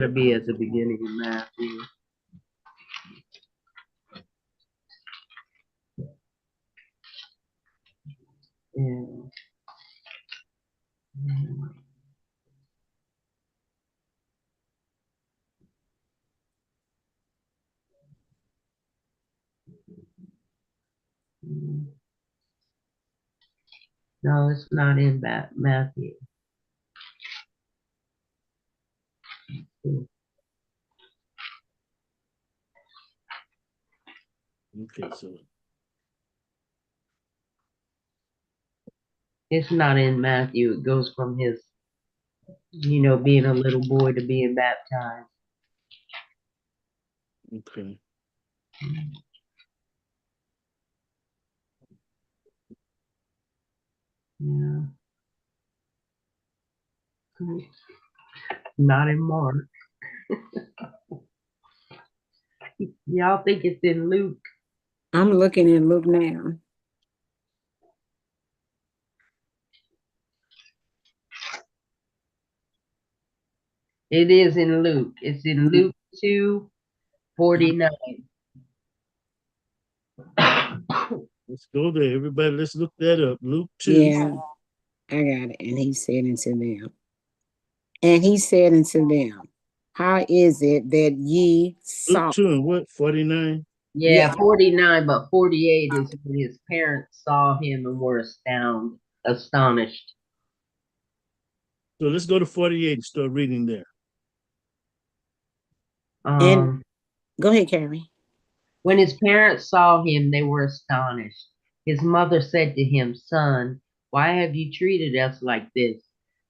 It'll be at the beginning of Matthew. Yeah. No, it's not in Matthew. Okay, so It's not in Matthew. It goes from his, being a little boy to being baptized. okay. Yeah. Not in Mark. Y'all think it's in Luke? I'm looking at Luke now. It is in Luke. It's in Luke 2:49. Let's go there. Everybody, let's look that up. Luke 2. Yeah, I got it. And he said unto them. And he said unto them, how is it that ye Luke saw? 2 and what? 49? Yeah, 49, but 48 is when his parents saw him and were astonished. So let's go to 48 and start reading there. And go ahead, Carrie. When his parents saw him, they were astonished. His mother said to him, Son, why have you treated us like this?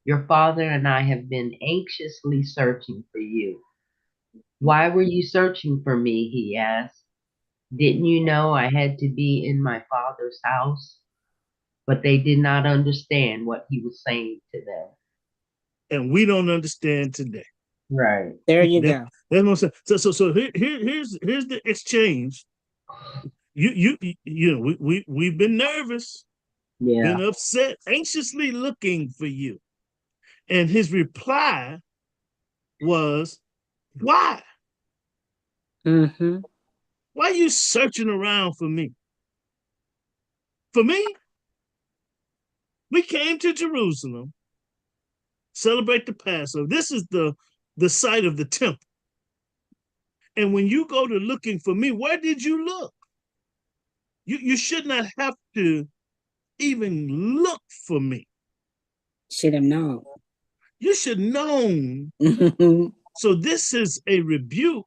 Your father and I have been anxiously searching for you. Why were you searching for me? He asked. Didn't you know I had to be in my father's house? But they did not understand what he was saying to them. And we don't understand today. Right. There you go. That's no sense. So here's the exchange. We've been nervous, been upset, anxiously looking for you. And his reply was, why? Mm-hmm. Why are you searching around for me? For me? We came to Jerusalem, celebrate the Passover. This is the site of the temple. And when you go to looking for me, where did you look? You should not have to even look for me. Should have known. You should known. So this is a rebuke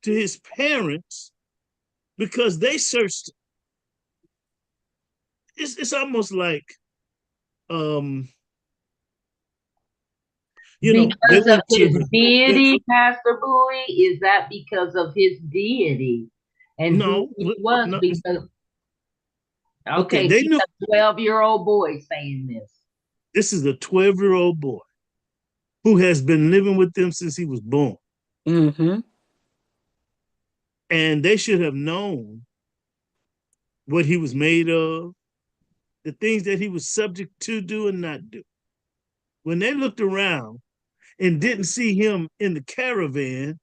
to his parents because they searched. It's almost like because of his deity, Pastor Bowie, is that because of his deity and no, who he was? no, because okay, they he's knew. a 12-year-old boy saying this. This is a 12-year-old boy who has been living with them since he was born. Mm-hmm. And they should have known what he was made of, the things that he was subject to do and not do. When they looked around and didn't see him in the caravan,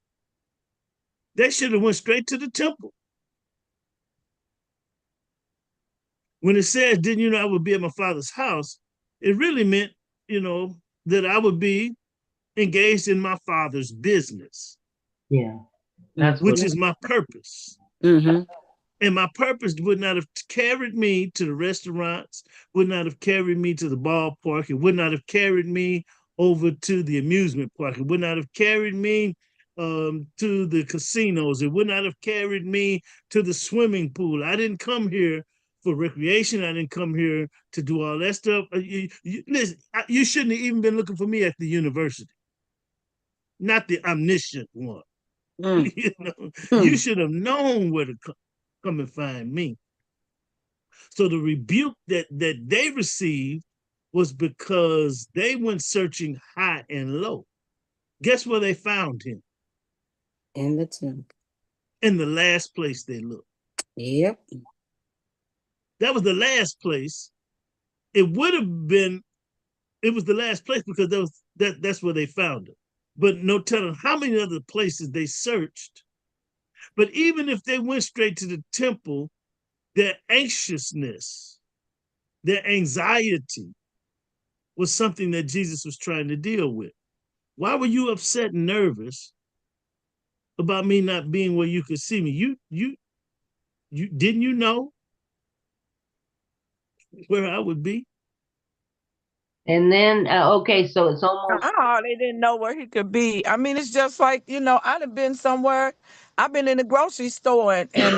they should have went straight to the temple. When it says, didn't you know I would be at my father's house, it really meant, that I would be engaged in my father's business. Yeah. That's which is my purpose. Mm-hmm. And my purpose would not have carried me to the restaurants, would not have carried me to the ballpark, it would not have carried me over to the amusement park, it would not have carried me to the casinos, it would not have carried me to the swimming pool. I didn't come here for recreation. I didn't come here to do all that stuff. Listen, you shouldn't have even been looking for me at the university, not the omniscient one. You should have known where to come and find me. So the rebuke that they received was because they went searching high and low. Guess where they found him? In the temple. In the last place they looked. Yep. That was the last place. It was the last place because that's where they found him. but no telling how many other places they searched. But even if they went straight to the temple, their anxiousness, their anxiety was something that Jesus was trying to deal with. Why were you upset and nervous about me not being where you could see me? You didn't you know where I would be? And then, okay, so it's almost. They didn't know where he could be. I mean, it's just like, I'd have been somewhere. I've been in the grocery store and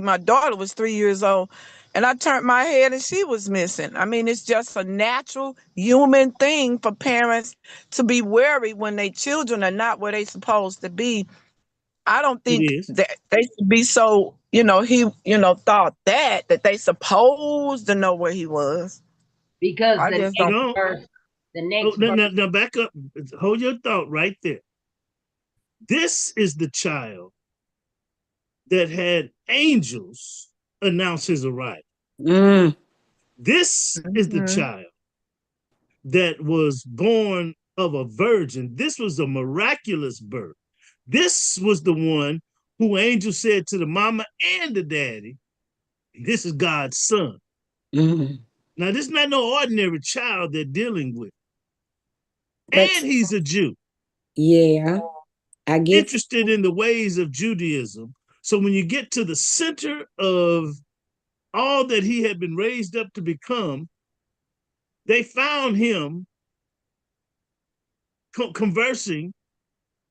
my daughter was 3 years old, and I turned my head and she was missing. I mean, it's just a natural human thing for parents to be wary when their children are not where they supposed to be. I don't It think is. that they should be so, he, thought that they supposed to know where he was. Because I the just don't. next No. verse, the Oh, next no, verse, no, no, back up. Hold your thought right there. This is the child that had angels announce his arrival. Mm. This is the Mhm. child that was born of a virgin. This was a miraculous birth. This was the one who angel said to the mama and the daddy, this is God's son. Mm. Now, this is not no ordinary child they're dealing with. But And he's a Jew, yeah, I get interested in the ways of Judaism. So when you get to the center of all that he had been raised up to become, they found him conversing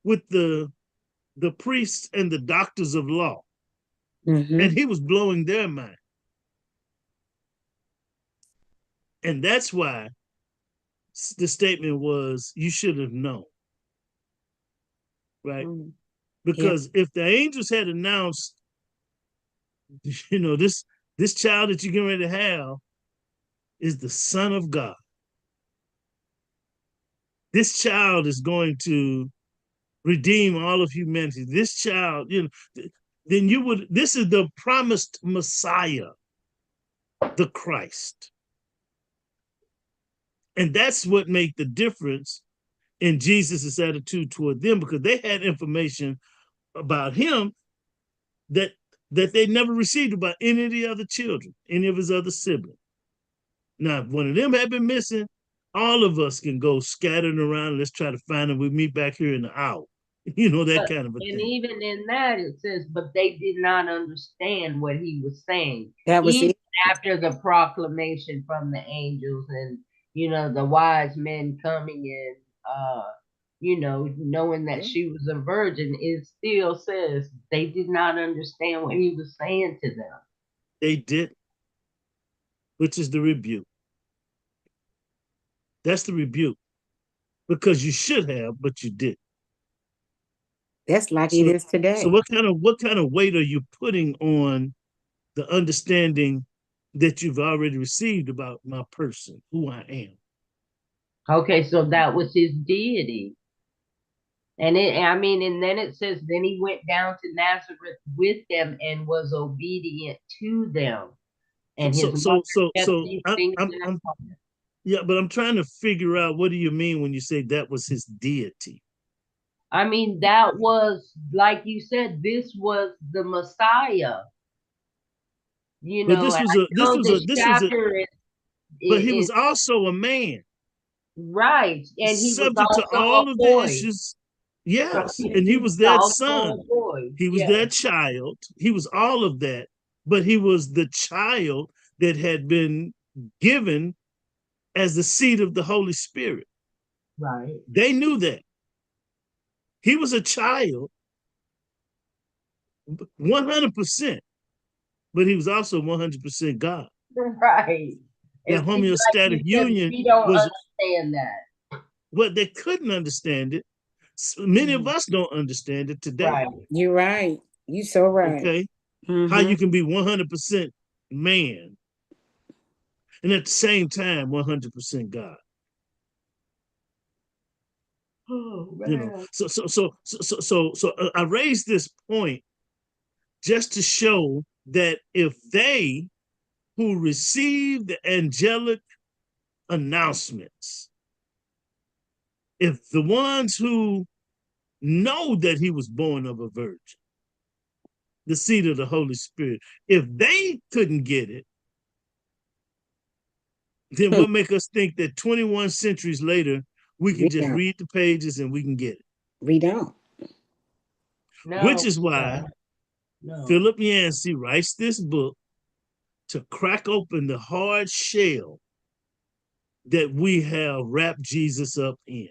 with the priests and the doctors of law, and mm-hmm. he was blowing their mind. And that's why the statement was, you should have known, right? Yeah, Because if the angels had announced, this child that you're getting ready to have is the Son of God. This child is going to redeem all of humanity. This child, then this is the promised Messiah, the Christ. And that's what made the difference in Jesus's attitude toward them, because they had information about him that they never received about any of the other children, any of his other siblings. Now, if one of them had been missing, all of us can go scattering around. Let's try to find them. We meet back here in the hour. That but, kind of a and thing. even in that it says, but they did not understand what he was saying. that was Even it. after the proclamation from the angels and the wise men coming in, knowing that she was a virgin, it still says they did not understand what he was saying to them. They did, which is the rebuke. That's the rebuke, because you should have, but you did. That's like it So, is today. what kind of weight are you putting on the understanding that you've already received about my person, who I am? Okay, so that was his deity. And then it says, then he went down to Nazareth with them and was obedient to them. And his So, mother so, so, kept so, these I, things I'm, in her I'm, heart. yeah, but I'm trying to figure out, what do you mean when you say that was his deity? That was, like you said, this was the Messiah. But And this was I a, this know was a, this this was a, chapter but he is was also a man, right. And he was subject to also a all of the boy. issues. Yes, Right? and he He was was that also son. a boy. He was Yeah, their child. He was all of that, but he was the child that had been given as the seed of the Holy Spirit. right. They knew that. He was a child, 100%, but he was also 100% God. Right. That And see, like homeostatic you said, union we don't was understand that. what they couldn't understand it. Many of Mhm. us don't understand it today. Right. You're right. You so right. Okay. How Mm-hmm. you can be 100% man and at the same time 100% God. Oh You know, man. so I raised this point just to show that if they who receive the angelic announcements If the ones who know that he was born of a virgin, the seed of the Holy Spirit, if they couldn't get it, then what make us think that 21 centuries later, we can We just don't. read the pages and we can get it? We don't. Which No, is why no. Philip Yancey writes this book to crack open the hard shell that we have wrapped Jesus up in.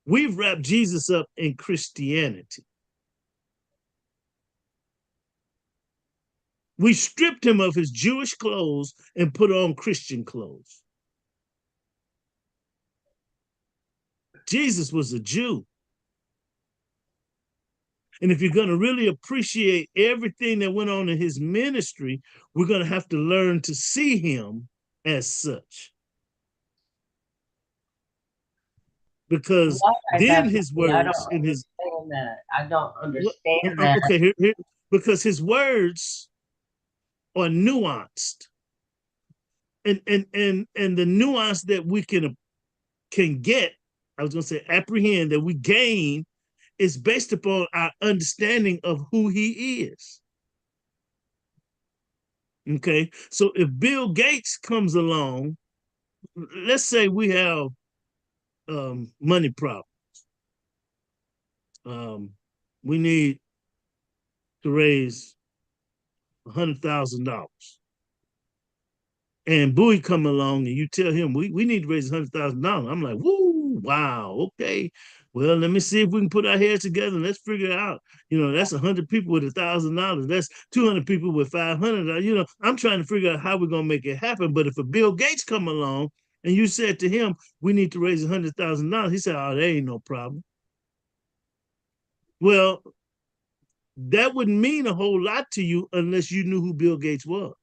We've wrapped Jesus up in Christianity. We stripped him of his Jewish clothes and put on Christian clothes. Jesus was a Jew. And if you're going to really appreciate everything that went on in his ministry, we're going to have to learn to see him as such. Because Why then that? his I don't words in his understand that. I don't understand that. okay, because his words are nuanced. And the nuance that we can get, I was going to say apprehend, that we gain is based upon our understanding of who he is. Okay, so if Bill Gates comes along, let's say we have money problems. We need to raise $100,000. And Bowie come along and you tell him we need to raise $100,000. I'm like, woo, wow, okay. Well, let me see if we can put our heads together and let's figure it out. That's 100 people with $1,000. That's 200 people with $500. I'm trying to figure out how we're gonna make it happen. But if a Bill Gates come along and you said to him, we need to raise $100,000, he said, oh, there ain't no problem. Well, that wouldn't mean a whole lot to you unless you knew who Bill Gates was.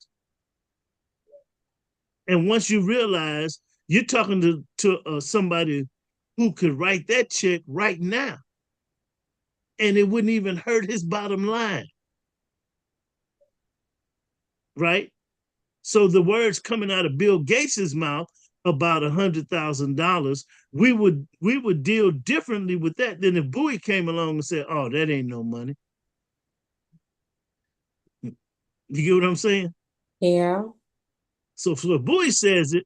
And once you realize you're talking to somebody who could write that check right now, and it wouldn't even hurt his bottom line, right? So the words coming out of Bill Gates's mouth about $100,000, we would deal differently with that than if Bowie came along and said, "Oh, that ain't no money." You get what I'm saying? Yeah. So if Bowie says it,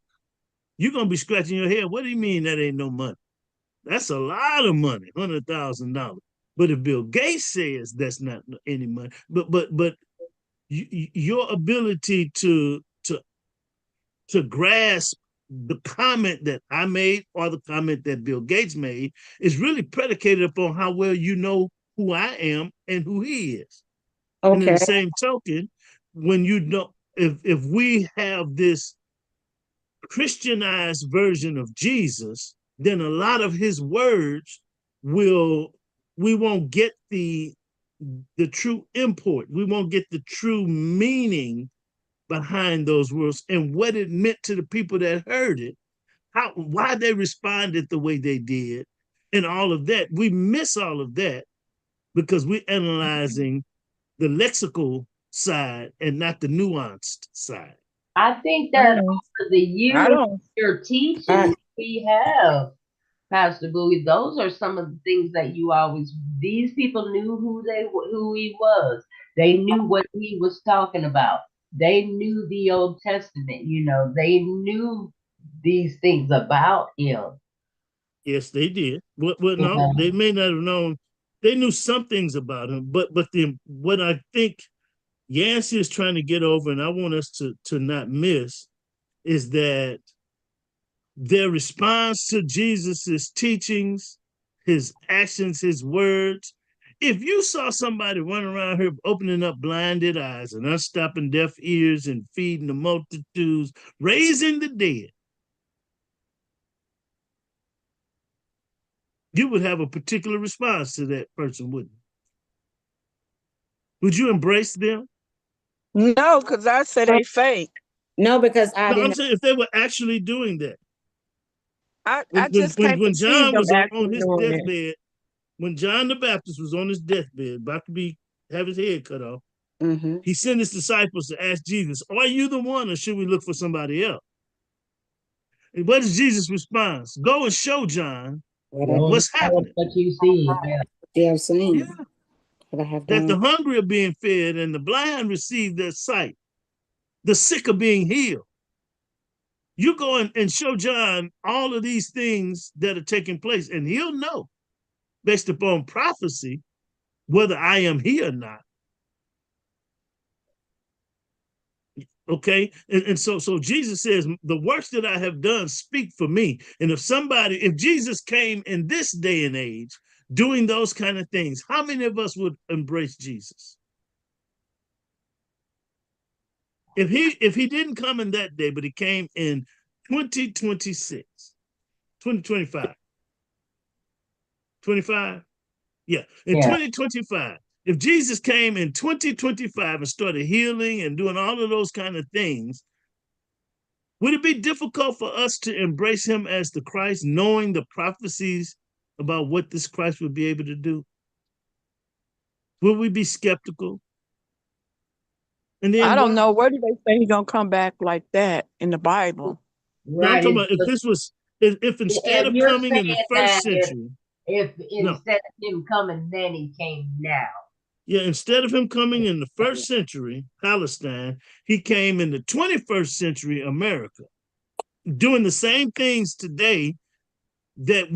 you're gonna be scratching your head. What do you mean that ain't no money? That's a lot of money, $100,000. But if Bill Gates says that's not any money, but your ability to grasp the comment that I made or the comment that Bill Gates made is really predicated upon how well you know who I am and who he is. And in Okay. the same token, when you know, if we have this Christianized version of Jesus, then a lot of his words we won't get the true import. We won't get the true meaning behind those words and what it meant to the people that heard it, why they responded the way they did, and all of that. We miss all of that because we're analyzing the lexical side and not the nuanced side. I think that Mm, over the I years, don't. your teaching I, we have, Pastor Bowie, those are some of the things that you always. These people knew who he was. They knew what he was talking about. They knew the Old Testament. They knew these things about him. Yes, they did. Well, no, Yeah. they may not have known. They knew some things about him, but what I think Yancey is trying to get over, and I want us to not miss, is that their response to Jesus's teachings, his actions, his words. If you saw somebody running around here opening up blinded eyes and unstopping deaf ears and feeding the multitudes, raising the dead, you would have a particular response to that person, wouldn't you? Would you embrace them? No, because I said they fake. no, because I No, I'm didn't. saying if they were actually doing that. I just can't When perceive John them was on actually his doing it. deathbed, when John the Baptist was on his deathbed, about to have his head cut off, Mm-hmm. he sent his disciples to ask Jesus, "Are you the one, or should we look for somebody else?" And what is Jesus' response? Go and show John What I Don't did, What's happening? what you see. Yeah. they have seen, Yeah. what I have That the done. hungry are being fed and the blind receive their sight. The sick are being healed. You go and show John all of these things that are taking place, and he'll know based upon prophecy whether I am he or not. Okay. And so Jesus says, the works that I have done speak for me. And if Jesus came in this day and age doing those kind of things, how many of us would embrace Jesus? If he didn't come in that day, but he came in 2026, 2025, 25, yeah, in Yeah. 2025, if Jesus came in 2025 and started healing and doing all of those kind of things, would it be difficult for us to embrace him as the Christ, knowing the prophecies about what this Christ would be able to do? Would we be skeptical? And I then don't why? know. Where do they say he's gonna come back like that in the Bible? No, I'm Right. talking about if this was, if instead If of you're coming in the saying first that century, if no, instead of him coming then he came now. yeah, instead of him coming in the first century Palestine, he came in the 21st century America, doing the same things today that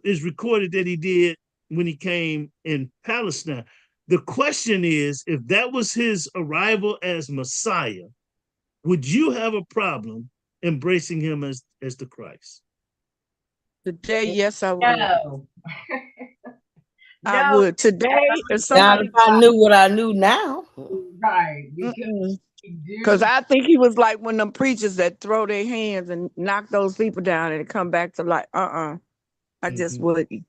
is recorded that he did when he came in Palestine. The question is, if that was his arrival as Messiah, would you have a problem embracing him as the Christ? Today, yes, I would. No. I No, would. Today, if Not somebody if I knew what I knew now. right. Because we because do I think he was like one of them preachers that throw their hands and knock those people down and come back to like, I just Mm-hmm. wouldn't.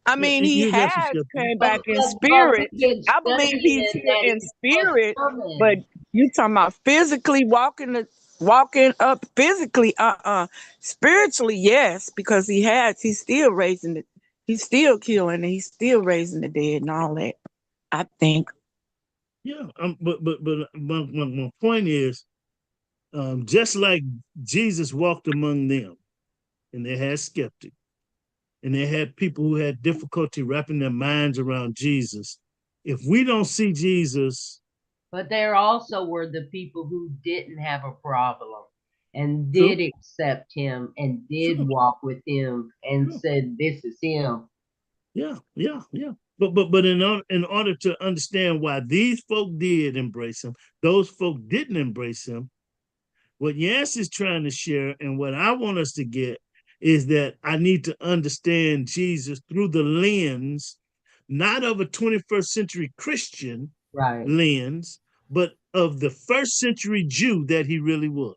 I Yeah, mean, he you have some has skeptics. came back in but spirit. we've been I believe he's studying here that in he was spirit, but coming. you talking about physically walking up physically, spiritually, yes, because he's still raising it. He's still killing and he's still raising the dead and all that. I think. Yeah, but my point is, just like Jesus walked among them, and they had skeptics, and they had people who had difficulty wrapping their minds around Jesus. If we don't see Jesus, But there also were the people who didn't have a problem and did true, accept him and did sure, walk with him and sure, said, "This is him." yeah. But in order to understand why these folk did embrace him, those folk didn't embrace him. What Yancey's trying to share, and what I want us to get, is that I need to understand Jesus through the lens, not of a 21st century Christian Right. lens, but of the first century Jew that he really was.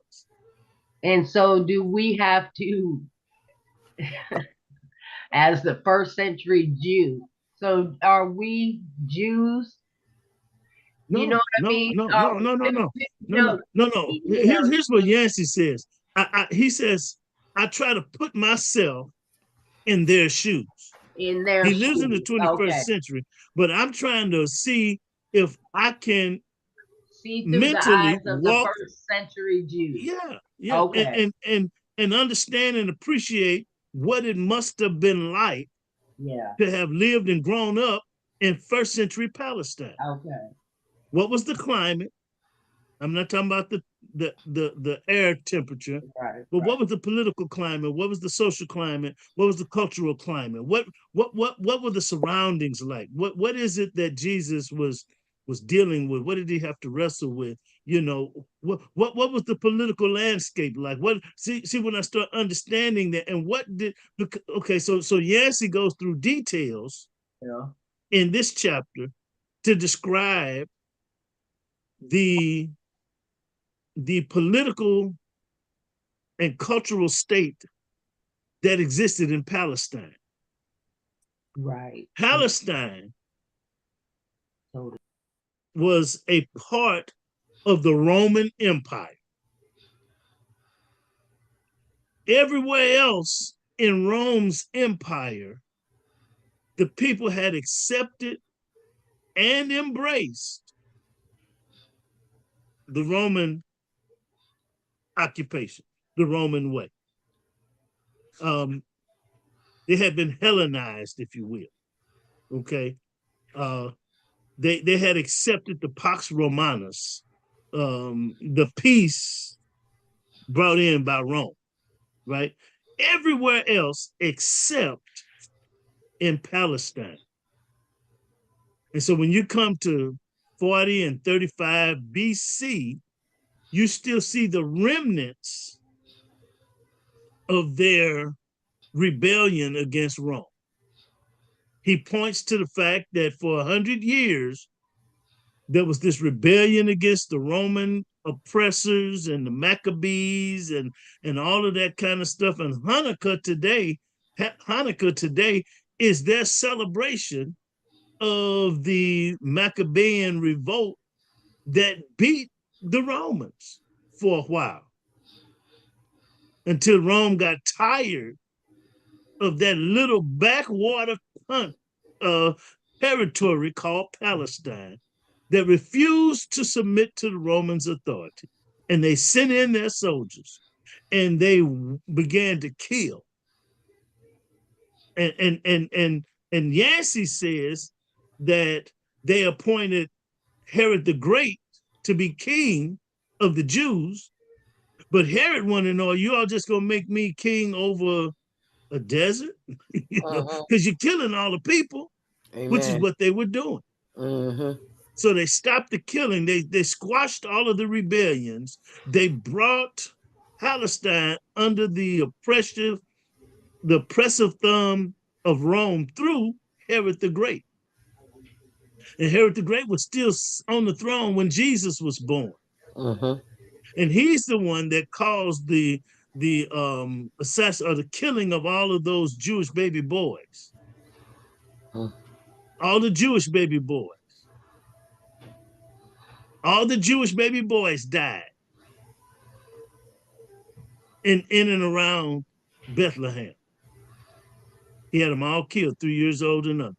And so, do we have to, as the first century Jew? So, are we Jews? You know No, what I no, mean? no, no, no, no, no, no, no, No, no, no. see him. Here's what Yancey says. He says, I try to put myself in their shoes. In their He lives in the shoes. 21st Okay. century, but I'm trying to see if I can See through the mentally eyes of the walk, first century Jew. yeah, Okay. and understand and appreciate what it must have been like Yeah. to have lived and grown up in first century Palestine. Okay. What was the climate? I'm not talking about the air temperature, Right. but Right. what was the political climate? What was the social climate? What was the cultural climate? What were the surroundings like? What is it that Jesus was dealing with? What did he have to wrestle with? You know, what was the political landscape like? What see when I start understanding that, and what did okay, so Yancey goes through details Yeah. in this chapter to describe the political and cultural state that existed in Palestine. Right. Palestine Totally. was a part of the Roman Empire. Everywhere else in Rome's empire, the people had accepted and embraced the Roman occupation, the Roman way. Um, They had been Hellenized, if you will. Okay. They had accepted the Pax Romanus, the peace brought in by Rome, right? Everywhere else except in Palestine. And so when you come to 40 and 35 BC, you still see the remnants of their rebellion against Rome. He points to the fact that for 100 years, there was this rebellion against the Roman oppressors and the Maccabees and all of that kind of stuff. And Hanukkah today is their celebration of the Maccabean revolt that beat the Romans for a while until Rome got tired of that little backwater territory called Palestine that refused to submit to the Romans' authority. And they sent in their soldiers and they began to kill. And Yancey says that they appointed Herod the Great to be king of the Jews, but Herod wanted to know, are you all just gonna make me king over a desert? Because you're killing all the people. Amen. Which is what they were doing. So they stopped the killing. They squashed all of the rebellions. They brought Palestine under the oppressive thumb of Rome through Herod the Great. And Herod the Great was still on the throne when Jesus was born. And he's the one that caused the assassin or the killing of all of those Jewish baby boys. All the Jewish baby boys. All the Jewish baby boys died in and around Bethlehem. He had them all killed, 3 years old and up,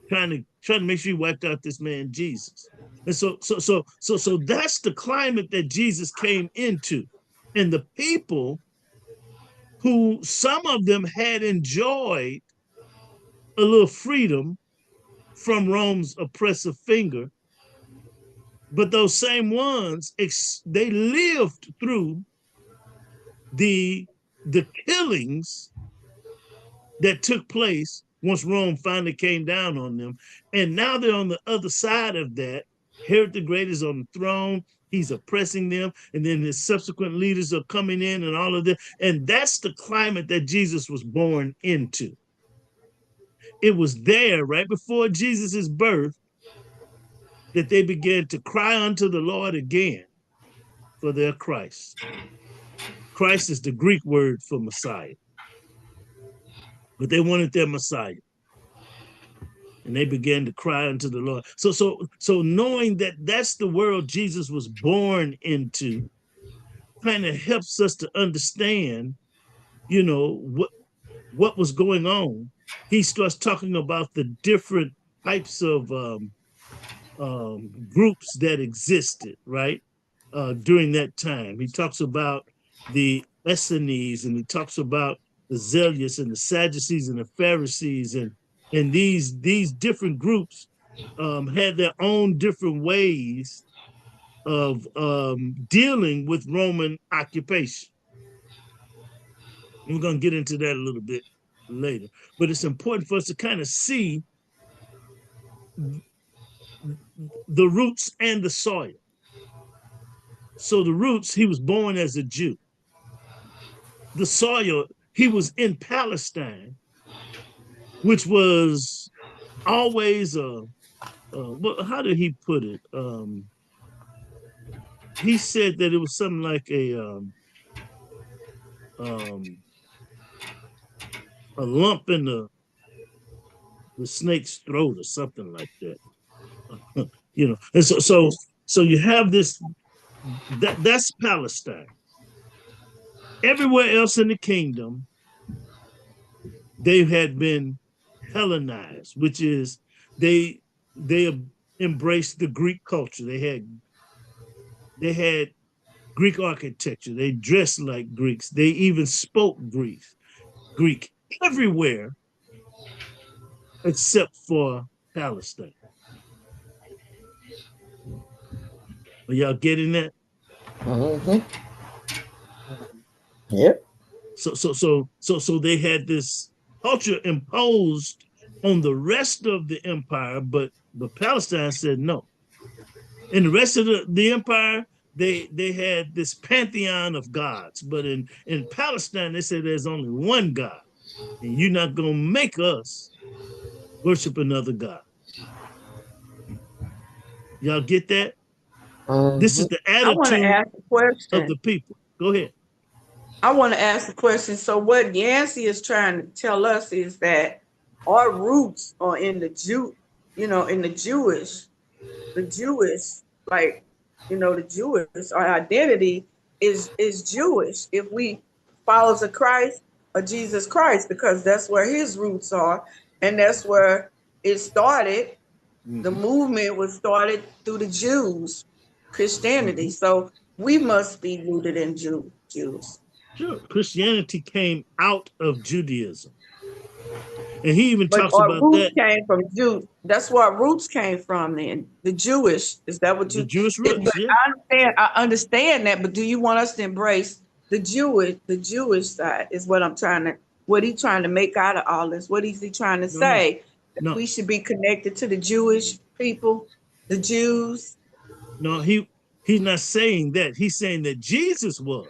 trying to make sure he wiped out this man Jesus. And so that's the climate that Jesus came into. And the people who, some of them had enjoyed a little freedom from Rome's oppressive finger, but those same ones, they lived through the killings that took place once Rome finally came down on them. And now they're on the other side of that. Herod the Great is on the throne. He's oppressing them. And then his subsequent leaders are coming in and all of that. And that's the climate that Jesus was born into. It was there right before Jesus's birth that they began to cry unto the Lord again for their Christ. Christ is the Greek word for Messiah. But they wanted their Messiah. And they began to cry unto the Lord. So knowing that that's the world Jesus was born into kind of helps us to understand, what was going on. He starts talking about the different types of groups that existed, right? During that time. He talks about the Essenes, and he talks about the Zealots and the Sadducees and the Pharisees, and these different groups had their own different ways of dealing with Roman occupation. And we're going to get into that a little bit later. But it's important for us to kind of see the roots and the soil. So the roots, he was born as a Jew. The soil, he was in Palestine, which was always how did he put it? He said that it was something like a lump in the snake's throat or something like that. And so you have this, that's Palestine. Everywhere else in the kingdom, they had been Hellenized, which is they embraced the Greek culture. They had Greek architecture. They dressed like Greeks. They even spoke Greek. Everywhere except for Palestine. Are y'all getting that? Mm-hmm. Yep. So they had this culture imposed on the rest of the empire, but Palestine said no. In the rest of the empire, they had this pantheon of gods, but in Palestine, they said there's only one God, and you're not gonna make us worship another God. Y'all get that? This Mm-hmm. is the I want to attitude ask a of question. the people. Go ahead. I want to ask a question. So what Yancey is trying to tell us is that our roots are in the in the Jewish, like, the Jewish, our identity is Jewish. If we follow the Christ or Jesus Christ, because that's where his roots are, and that's where it started. The Mm-hmm. movement was started through the Jews, Christianity. Mm-hmm. So we must be rooted in Jews. Sure. Christianity came out of Judaism. And he even But talks our about roots that, came from Jews. That's where our roots came from. Then the Jewish, is that what the you? Jewish But roots, yeah. I understand. I understand that. But do you want us to embrace the Jewish side? Is what I'm trying to. What he trying to make out of all this? What is he trying to No, no, say? That no, we should be connected to the Jewish people, the Jews. no, he's not saying that. He's saying that Jesus was.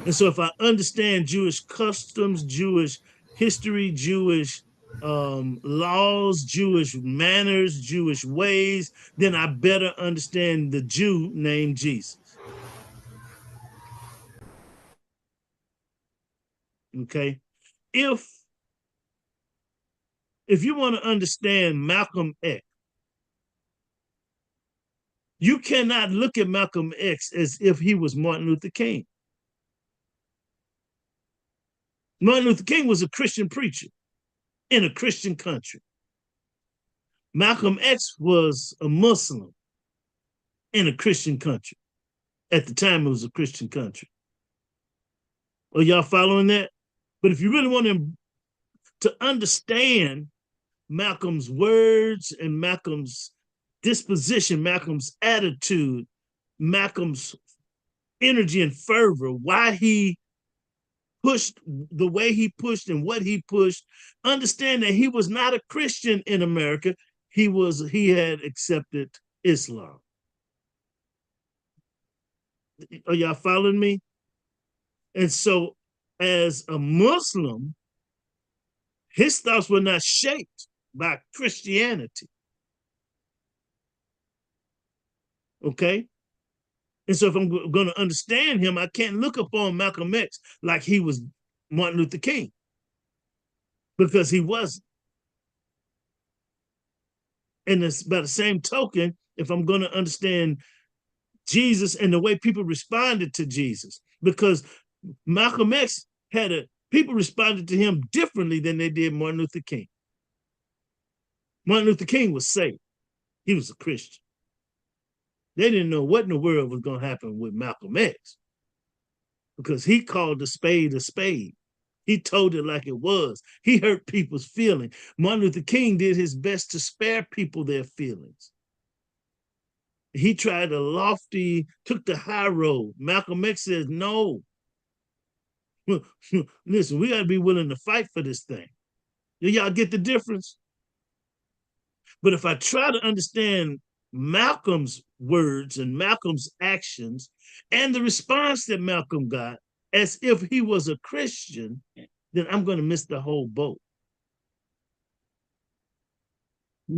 And so if I understand Jewish customs, Jewish history, Jewish laws, Jewish manners, Jewish ways, then I better understand the Jew named Jesus. Okay. If if you want to understand Malcolm X, you cannot look at Malcolm X as if he was Martin Luther King. Martin Luther King was a Christian preacher in a Christian country. Malcolm X was a Muslim in a Christian country. At the time, it was a Christian country. Are y'all following that? But if you really want to understand Malcolm's words and Malcolm's disposition, Malcolm's attitude, Malcolm's energy and fervor, why he pushed the way he pushed and what he pushed, understand that he was not a Christian in America. He had accepted Islam. Are y'all following me? And so as a Muslim, his thoughts were not shaped by Christianity. Okay? And so if I'm going to understand him, I can't look upon Malcolm X like he was Martin Luther King, because he wasn't. And it's by the same token, if I'm going to understand Jesus and the way people responded to Jesus, because Malcolm X people responded to him differently than they did Martin Luther King. Martin Luther King was saved. He was a Christian. They didn't know what in the world was going to happen with Malcolm X, because he called a spade a spade. He told it like it was. He hurt people's feelings. Martin Luther King did his best to spare people their feelings. He tried took the high road. Malcolm X says, no. Listen, we got to be willing to fight for this thing. Do y'all get the difference? But if I try to understand Malcolm's words and Malcolm's actions and the response that Malcolm got as if he was a Christian, then I'm going to miss the whole boat.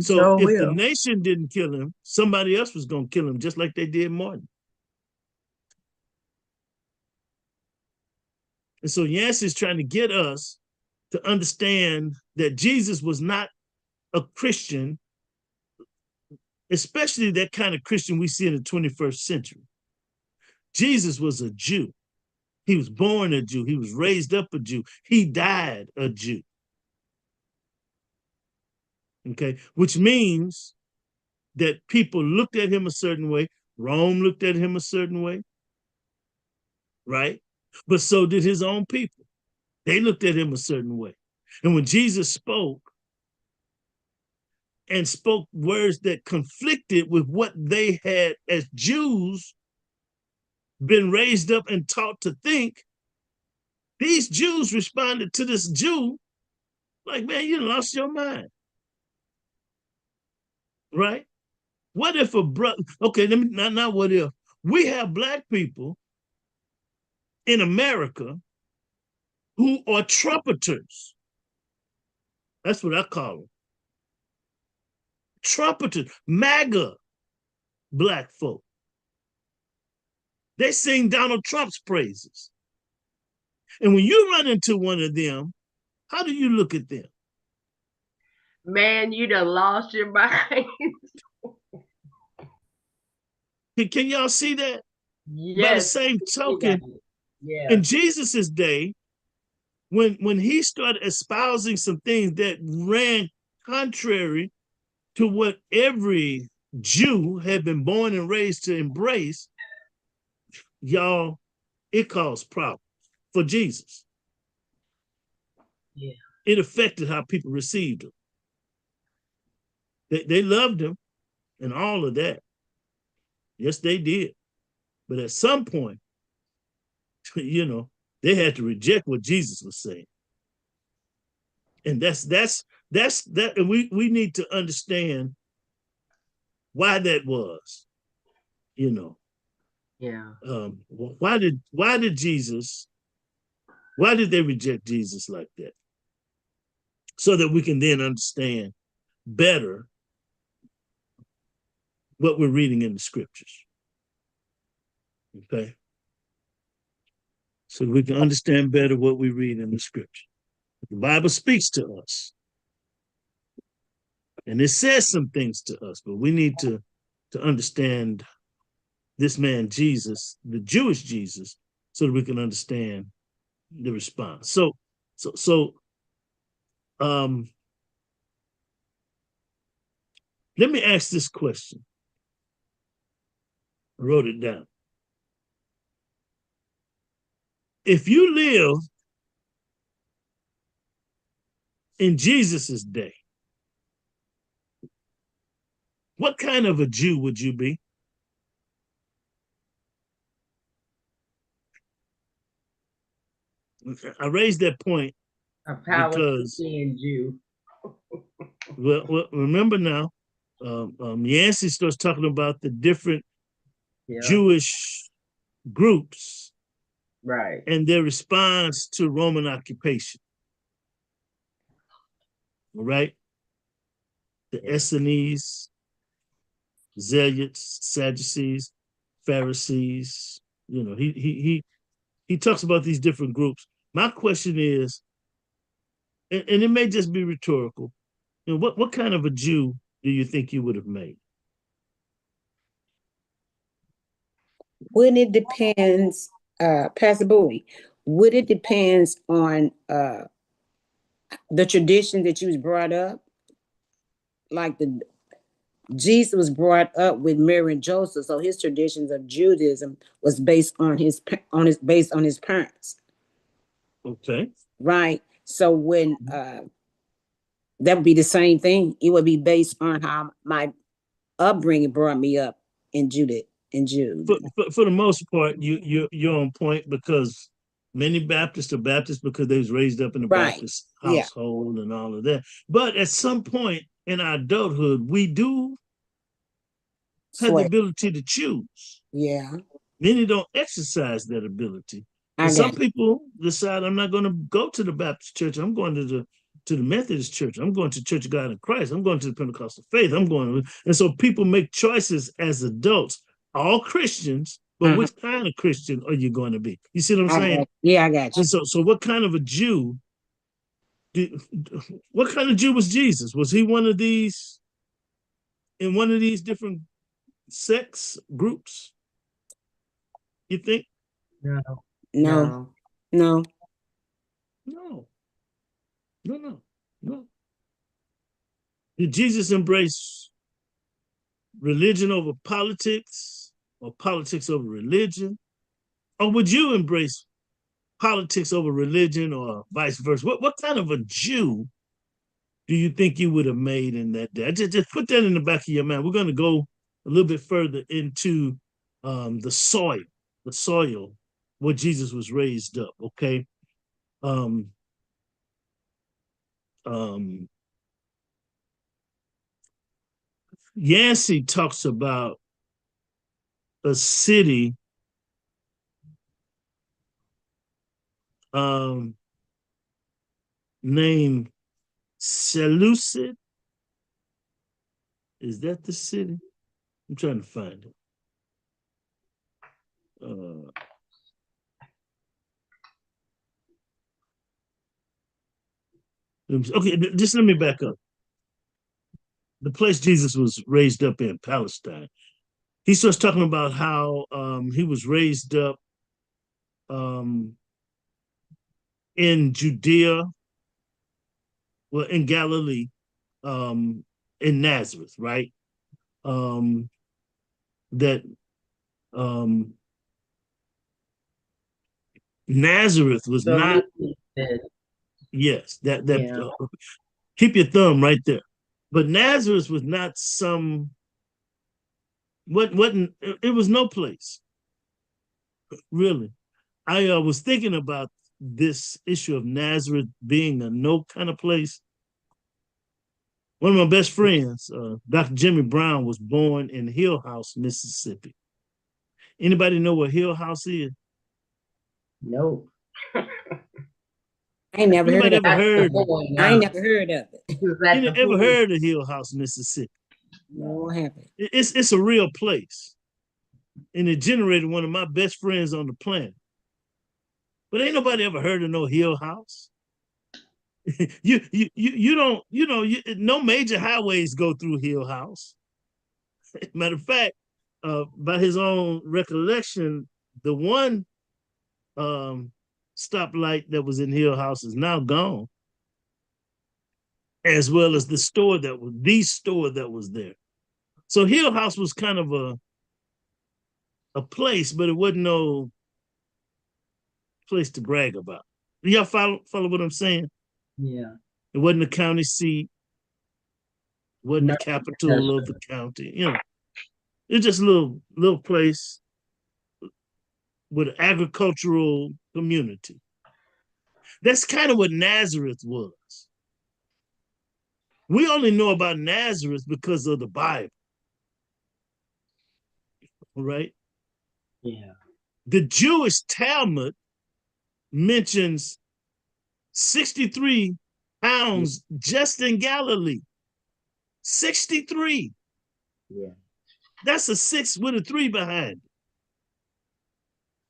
So So if the will. nation didn't kill him, somebody else was going to kill him, just like they did Martin. And so Yancey is trying to get us to understand that Jesus was not a Christian, especially that kind of Christian we see in the 21st century. Jesus was a Jew. He was born a Jew. He was raised up a Jew. He died a Jew. Okay, which means that people looked at him a certain way. Rome looked at him a certain way, right? But so did his own people. They looked at him a certain way. And when Jesus spoke, and spoke words that conflicted with what they had as Jews been raised up and taught to think, these Jews responded to this Jew like, man, you lost your mind. Right? What if a brother, okay, let me not what if. We have Black people in America who are trumpeters. That's what I call them. Trumpeters, MAGA Black folk. They sing Donald Trump's praises. And when you run into one of them, how do you look at them? Man, you done lost your mind. Can y'all see that? Yes. By the same token, yeah. in Jesus's day, when he started espousing some things that ran contrary to what every Jew had been born and raised to embrace, y'all, it caused problems for Jesus. Yeah. It affected how people received him. They loved him and all of that. Yes, they did. But at some point, you know, they had to reject what Jesus was saying. And that's that. And we need to understand why that was, you know. Yeah. Why did they reject Jesus like that? So that we can then understand better what we're reading in the scriptures. Okay? So we can understand better what we read in the scripture. The Bible speaks to us. And it says some things to us, but we need to understand this man Jesus, the Jewish Jesus, so that we can understand the response. So let me ask this question. I wrote it down. If you live in Jesus's day, what kind of a Jew would you be? I raised that point because Jew. well, remember now, Yancey starts talking about the different Jewish groups, right, and their response to Roman occupation. All right, the Essenes, Zealots, Sadducees, Pharisees. You know, he talks about these different groups. My question is, and it may just be rhetorical, you know, what kind of a Jew do you think you would have made? When it depends, Pastor Bowie, would it depends on the tradition that you was brought up? Like Jesus was brought up with Mary and Joseph, so his traditions of Judaism was based on his parents. Okay. Right. So when that would be the same thing. It would be based on how my upbringing brought me up in Jude. For the most part, you're on point, because many Baptists are Baptists because they was raised up in a Baptist household and all of that. But at some point in our adulthood, we do have the ability to choose. Yeah. Many don't exercise that ability. And some people decide, I'm not going to go to the Baptist church. I'm going to the Methodist church. I'm going to Church of God in Christ. I'm going to the Pentecostal faith. And so people make choices as adults, all Christians, but which kind of Christian are you going to be? You see what I'm saying? Yeah, I got you. And so what kind of a Jew, what kind of Jew was Jesus? Was he one of these, in one of these different sects, groups? You think? No. Did Jesus embrace religion over politics, or politics over religion? Or would you embrace politics over religion, or vice versa? What kind of a Jew do you think you would have made in that day? Just put that in the back of your mind. We're going to go a little bit further into the soil where Jesus was raised up. Okay. Um, um, Yancey talks about a city named Seleucid. Is that the city? I'm trying to find it. Okay, just let me back up. The place Jesus was raised up in, Palestine. He starts talking about how he was raised up in Judea, well, in Galilee, in Nazareth, right? That Nazareth was So not. Lucy said, Yes, that yeah, keep your thumb right there. But Nazareth was not some. Wasn't it was no place really. I was thinking about this issue of Nazareth being a no kind of place. One of my best friends, Dr. Jimmy Brown, was born in Hill House, Mississippi. Anybody know what Hill House is? no. I ain't never heard Anybody of ever That's the heard? boy I ain't now. never heard of it. Is You that the ever boy? heard of Hill House, Mississippi? No, I haven't. It's a real place, and it generated one of my best friends on the planet. But ain't nobody ever heard of no Hill House. You don't no major highways go through Hill House. Matter of fact, by his own recollection, the one stoplight that was in Hill House is now gone, as well as the store that was there. So Hill House was kind of a place, but it wasn't no place to brag about. Do y'all follow what I'm saying? Yeah. It wasn't the county seat, wasn't No, the capital of the county. It's just a little place with an agricultural community. That's kind of what Nazareth was. We only know about Nazareth because of the Bible, right? yeah. The Jewish Talmud mentions 63 pounds just in Galilee. 63. Yeah. That's a 6 with a 3 behind it.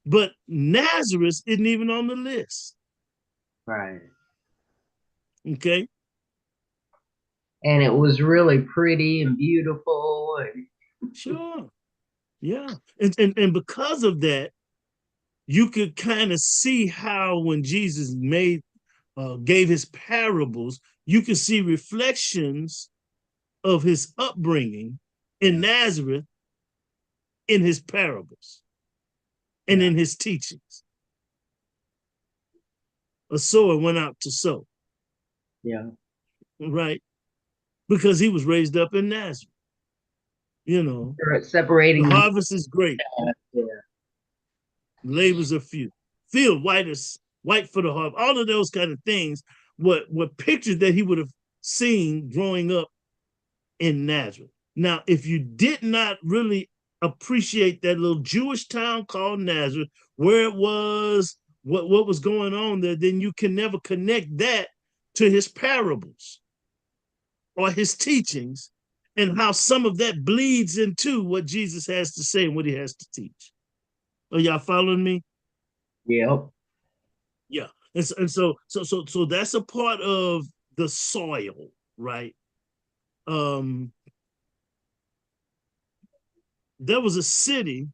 But Nazareth isn't even on the list. Right. Okay. And it was really pretty and beautiful. And Sure. Yeah. And because of that, you could kind of see how when Jesus gave his parables, you could see reflections of his upbringing in Nazareth in his parables and in his teachings. A sower went out to sow. yeah. Right? Because he was raised up in Nazareth. The Separating the harvest is great. yeah. Labors are few. Field white for the harvest. All of those kind of things were pictures that he would have seen growing up in Nazareth. Now, if you did not really appreciate that little Jewish town called Nazareth, where it was, what was going on there, then you can never connect that to his parables or his teachings and how some of that bleeds into what Jesus has to say and what he has to teach. Are y'all following me? Yep. Yeah. And so that's a part of the soil, right? There was a city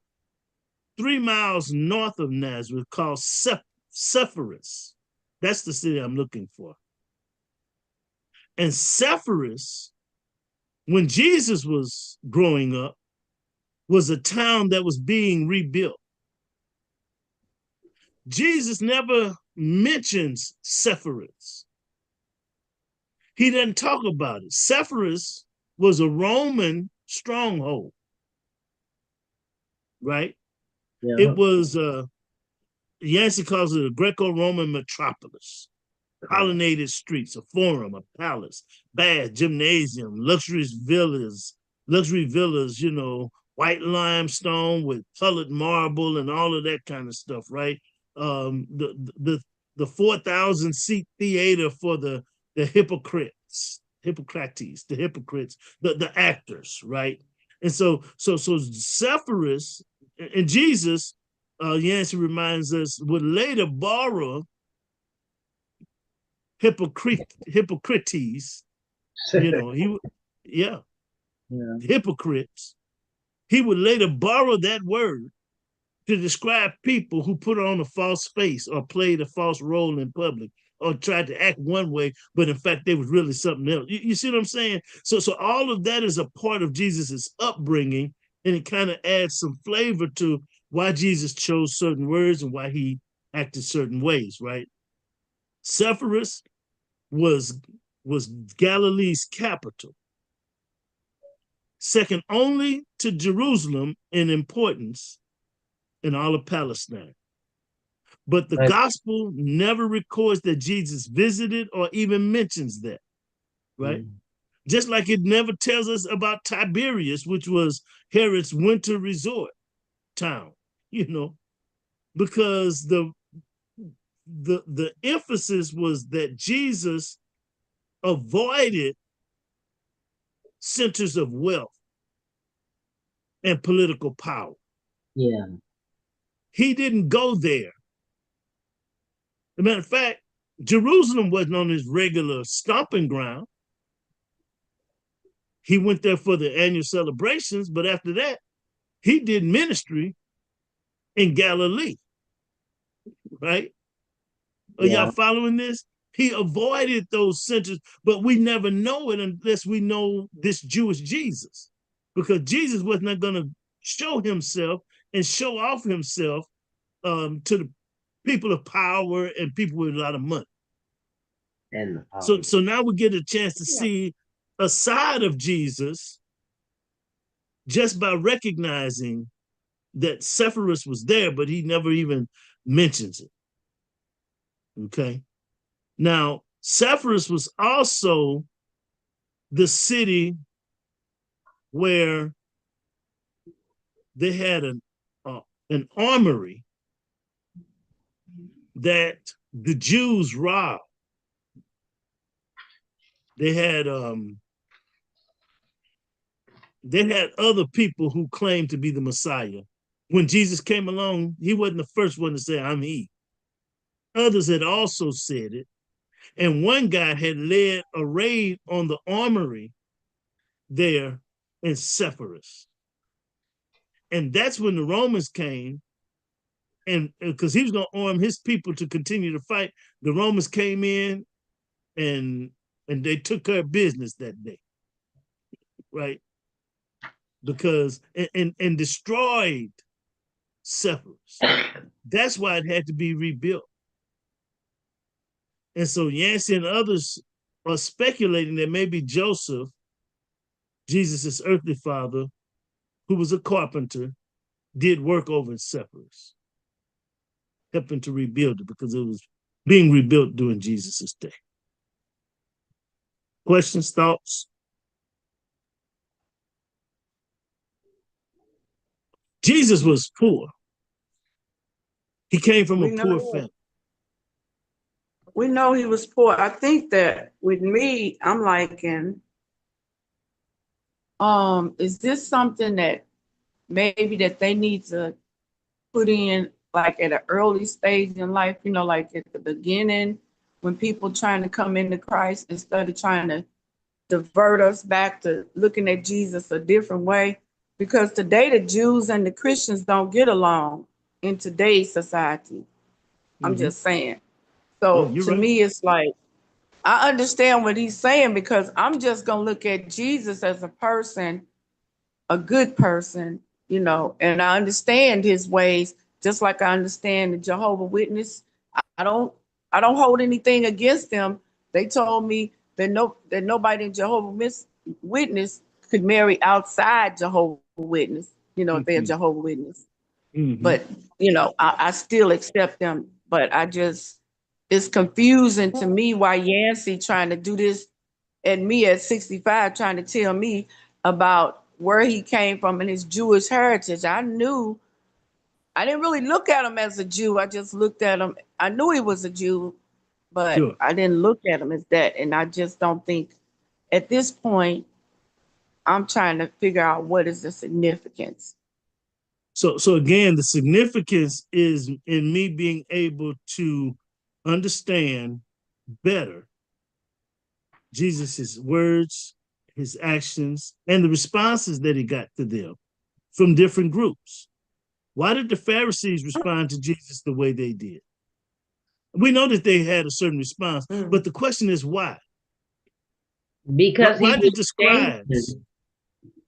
3 miles north of Nazareth called Sepphoris. That's the city I'm looking for. And Sepphoris, when Jesus was growing up, was a town that was being rebuilt. Jesus never mentions Sepphoris. He doesn't talk about it. Sepphoris was a Roman stronghold, right? Yeah. It was, Yancey calls it a Greco-Roman metropolis. Pollinated streets, a forum, a palace, bath, gymnasium, luxury villas, you know, white limestone with colored marble and all of that kind of stuff, right? The 4,000 seat theater for the hypocrites, the actors, right? And so Sepphoris and Jesus, Yancey reminds us, would later borrow Hippocrates, you know, yeah, hypocrites. He would later borrow that word to describe people who put on a false face or played a false role in public or tried to act one way, but in fact, they was really something else. You see what I'm saying? So all of that is a part of Jesus's upbringing, and it kind of adds some flavor to why Jesus chose certain words and why he acted certain ways, right? Sepphoris was Galilee's capital, second only to Jerusalem in importance in all of Palestine. But the gospel never records that Jesus visited or even mentions that, right? Just like it never tells us about Tiberias, which was Herod's winter resort town, you know, because the emphasis was that Jesus avoided centers of wealth and political power. Yeah. He didn't go there. As a matter of fact, Jerusalem wasn't on his regular stomping ground. He went there for the annual celebrations, but after that, he did ministry in Galilee, right? Are y'all following this? He avoided those centers, but we never know it unless we know this Jewish Jesus, because Jesus was not going to show himself and show off himself to the people of power and people with a lot of money. And so now we get a chance to see a side of Jesus just by recognizing that Sepphoris was there, but he never even mentions it. Okay. Now, Sepphoris was also the city where they had an armory that the Jews robbed. They had other people who claimed to be the Messiah. When Jesus came along, he wasn't the first one to say, "I'm he." Others had also said it. And one guy had led a raid on the armory there in Sepphoris. And that's when the Romans came, and because he was going to arm his people to continue to fight, the Romans came in and they took care of business that day, right? Because and destroyed Sepphoris. That's why it had to be rebuilt. And so Yancey and others are speculating that maybe Joseph, Jesus' earthly father, who was a carpenter, did work over in Sepphoris, helping to rebuild it because it was being rebuilt during Jesus' day. Questions, thoughts? Jesus was poor. He came from a poor family. We know he was poor. I think that with me, I'm like, is this something that maybe that they need to put in like at an early stage in life, you know, like at the beginning when people trying to come into Christ instead of trying to divert us back to looking at Jesus a different way? Because today the Jews and the Christians don't get along in today's society. I'm just saying. So to me, it's like, I understand what he's saying because I'm just going to look at Jesus as a person, a good person, you know, and I understand his ways, just like I understand the Jehovah's Witness. I don't hold anything against them. They told me that nobody in Jehovah's Witness could marry outside Jehovah's Witness, if they're Mhm. Jehovah's Witness. Mhm. But I still accept them. But it's confusing to me why Yancey trying to do this at me at 65, trying to tell me about where he came from and his Jewish heritage. I didn't really look at him as a Jew. I just looked at him. I knew he was a Jew, but Sure. I didn't look at him as that. And I just don't think at this point, I'm trying to figure out what is the significance. So again, the significance is in me being able to understand better Jesus's words, his actions, and the responses that he got to them from different groups. Why did the Pharisees respond to Jesus the way they did? We know that they had a certain response, but the question is why? Because he Why did was the scribes, changing.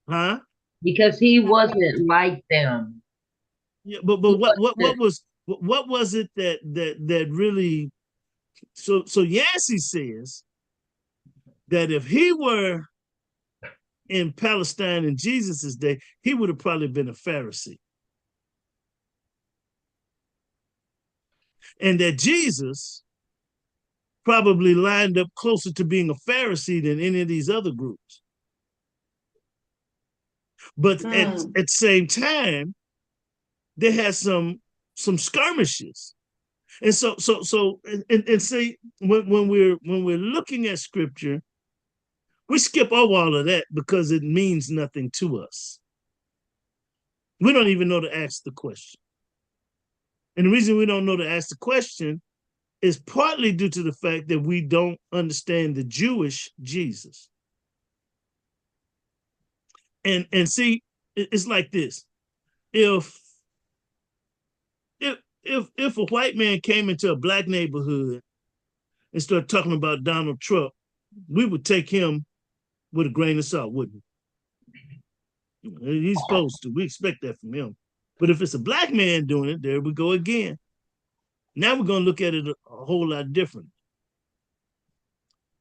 huh? Because he wasn't like them. Yeah, but He what was it that really so Yancey says that if he were in Palestine in Jesus's day, he would have probably been a Pharisee. And that Jesus probably lined up closer to being a Pharisee than any of these other groups. But at the same time, they had some skirmishes. And and see, when we're looking at scripture, we skip over all of that because it means nothing to us. We don't even know to ask the question. And the reason we don't know to ask the question is partly due to the fact that we don't understand the Jewish Jesus. And see, it's like this. If if a white man came into a black neighborhood and started talking about Donald Trump, we would take him with a grain of salt, wouldn't we? He's supposed to. We expect that from him. But if it's a black man doing it, there we go again. Now we're going to look at it a whole lot different.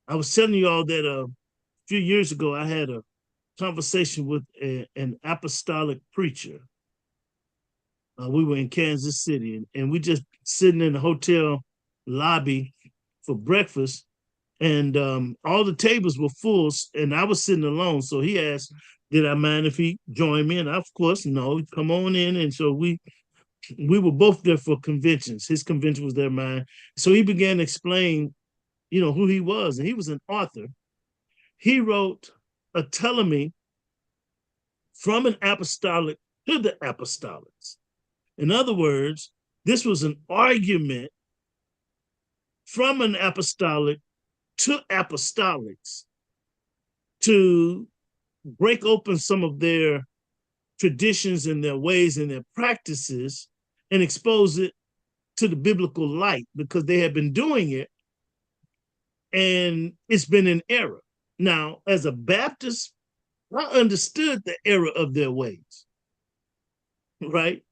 I was telling you all that a few years ago, I had a conversation with an apostolic preacher. We were in Kansas City, and we just sitting in the hotel lobby for breakfast, and all the tables were full, and I was sitting alone. So he asked, "Did I mind if he joined me?" And of course, no. Come on in. And so we were both there for conventions. His convention was there, mine. So he began to explain, who he was, and he was an author. He wrote a Ptolemy from an apostolic to the apostolics. In other words, this was an argument from an apostolic to apostolics to break open some of their traditions and their ways and their practices and expose it to the biblical light, because they had been doing it and it's been an error. Now, as a Baptist, I understood the error of their ways, right?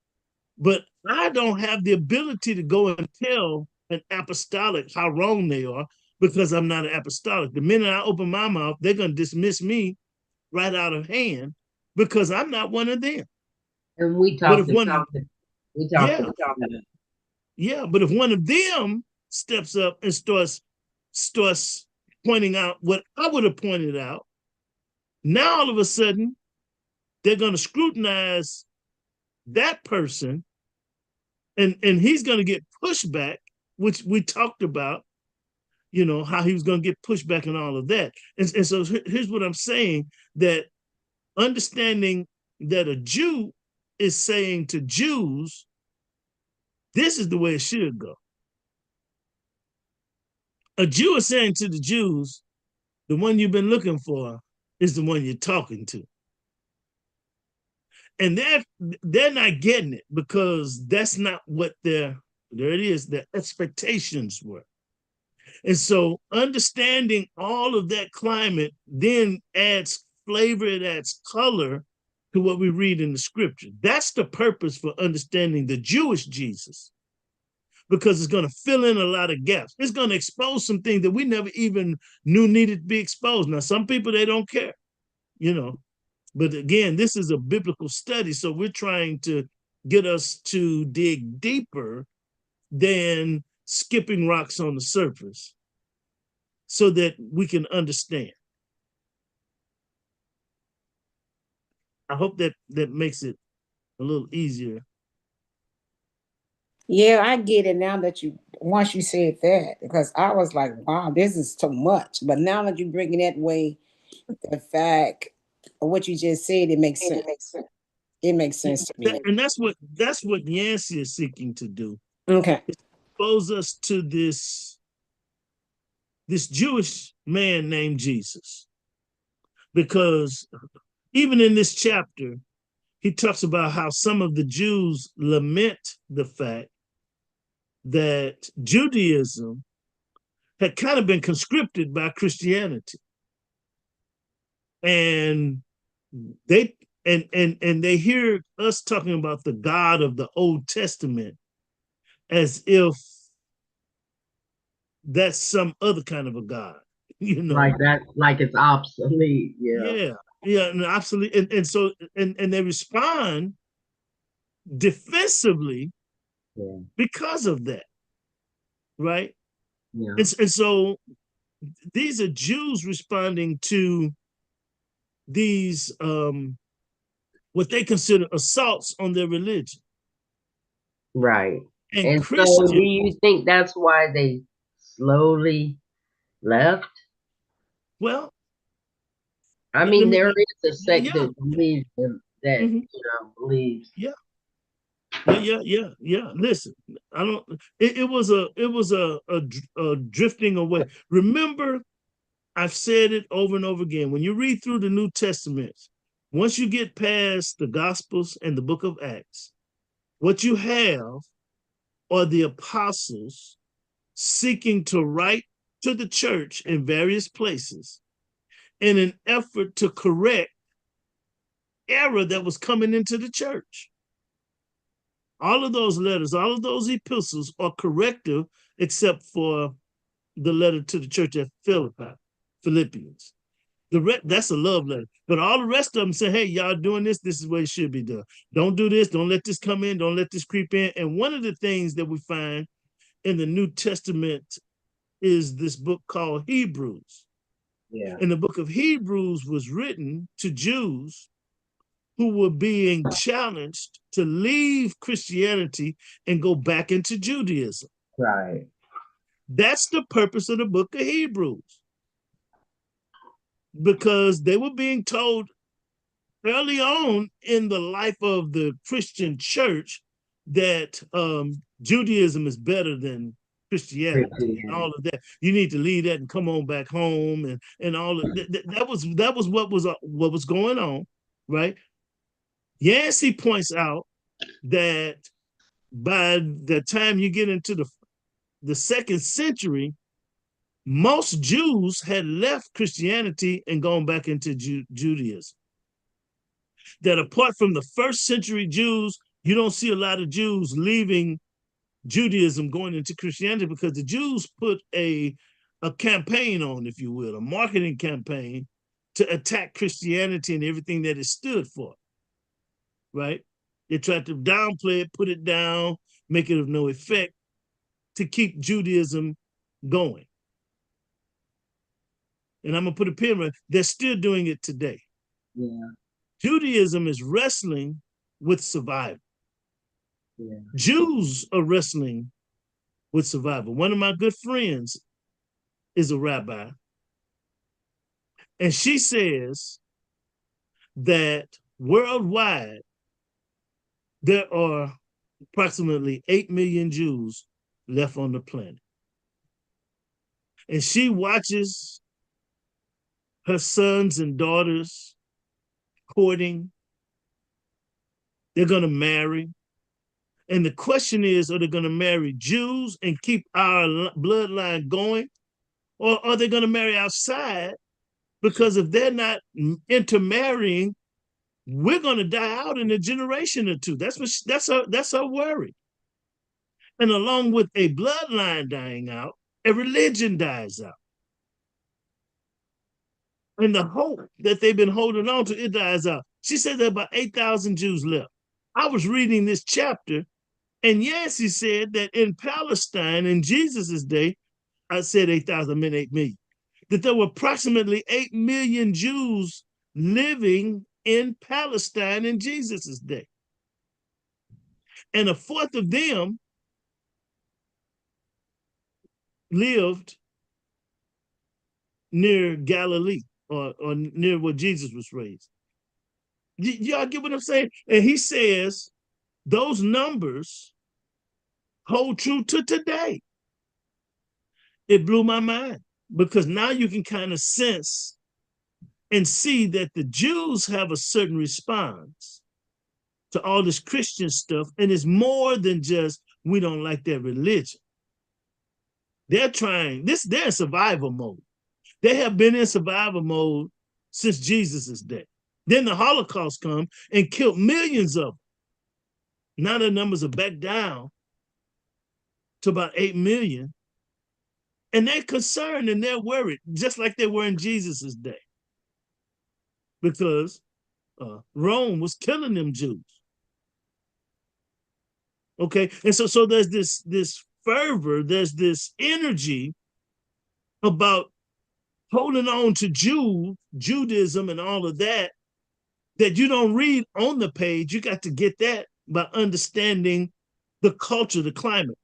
But I don't have the ability to go and tell an apostolic how wrong they are, because I'm not an apostolic. The minute I open my mouth, they're going to dismiss me right out of hand because I'm not one of them. And we But if talked one, about it. We talked yeah, about it. yeah, but if one of them steps up and starts pointing out what I would have pointed out, now all of a sudden they're going to scrutinize that person, and he's going to get pushback, which we talked about, how he was going to get pushback and all of that. And so here's what I'm saying, that understanding that a Jew is saying to Jews, this is the way it should go. A Jew is saying to the Jews, the one you've been looking for is the one you're talking to. And they're not getting it, because that's not what their expectations were. And so understanding all of that climate then adds flavor, it adds color to what we read in the scripture. That's the purpose for understanding the Jewish Jesus. because it's going to fill in a lot of gaps. It's going to expose some things that we never even knew needed to be exposed. Now, some people, they don't care, you know. But again, this is a biblical study, so we're trying to get us to dig deeper than skipping rocks on the surface so that we can understand. I hope that makes it a little easier. Yeah, I get it now that once you said that, because I was like, wow, this is too much. But now that you bring it that way, the fact of what you just said, it makes sense. It makes sense to me. And that's what Yancey is seeking to do. Okay. Expose us to this Jewish man named Jesus. Because even in this chapter, he talks about how some of the Jews lament the fact that Judaism had kind of been conscripted by Christianity. And they they hear us talking about the God of the Old Testament as if that's some other kind of a God, you know. Like that, like it's obsolete. Yeah. Yeah, and absolutely. And so they respond defensively because of that, right? Yeah. And so these are Jews responding to these what they consider assaults on their religion. Right. And And so do Christians, you think that's why they slowly left? well, I let mean, me there is a sect yeah, that believes that, mhm, believes. yeah. Yeah. Listen, I don't. It was a drifting away. Remember, I've said it over and over again. When you read through the New Testament, once you get past the Gospels and the Book of Acts, what you have are the apostles seeking to write to the church in various places in an effort to correct error that was coming into the church. All of those letters, all of those epistles are corrective, except for the letter to the church at Philippians. That's a love letter. But all the rest of them say, hey, y'all doing this, this is what it should be done. Don't do this, don't let this come in, don't let this creep in. And one of the things that we find in the New Testament is this book called Hebrews. Yeah. And the book of Hebrews was written to Jews who were being challenged to leave Christianity and go back into Judaism. Right. That's the purpose of the book of Hebrews. Because they were being told early on in the life of the Christian church that Judaism is better than Christianity and all of that. You need to leave that and come on back home and all of that. That was what was going on, right? Yancey points out that by the time you get into the second century, most Jews had left Christianity and gone back into Judaism. That apart from the first century Jews, you don't see a lot of Jews leaving Judaism going into Christianity because the Jews put a campaign on, if you will, a marketing campaign to attack Christianity and everything that it stood for, right? They tried to downplay it, put it down, make it of no effect to keep Judaism going. And I'm gonna put a pin right. They're still doing it today. Yeah. Judaism is wrestling with survival. Yeah. Jews are wrestling with survival. One of my good friends is a rabbi, and she says that worldwide there are approximately 8 million Jews left on the planet. And she watches her sons and daughters courting. They're going to marry. And the question is, are they going to marry Jews and keep our bloodline going? Or are they going to marry outside? Because if they're not intermarrying, we're going to die out in a generation or two. That's her worry. And along with a bloodline dying out, a religion dies out. And the hope that they've been holding on to, it dies out. She said there are about 8,000 Jews left. I was reading this chapter, and Yancey said that in Palestine in Jesus' day, I said 8,000, I meant 8 million, that there were approximately 8 million Jews living in Palestine in Jesus' day. And a fourth of them lived near Galilee or near where Jesus was raised. Y'all get what I'm saying? And he says those numbers hold true to today. It blew my mind because now you can kind of sense and see that the Jews have a certain response to all this Christian stuff, and it's more than just we don't like their religion. They're trying this, they're in survival mode. They have been in survival mode since Jesus' day. Then the Holocaust come and killed millions of them. Now the numbers are back down to about 8 million. And they're concerned and they're worried, just like they were in Jesus' day. Because Rome was killing them Jews. Okay, and so there's this fervor, there's this energy about holding on to Judaism and all of that you don't read on the page. You got to get that by understanding the culture, the climate,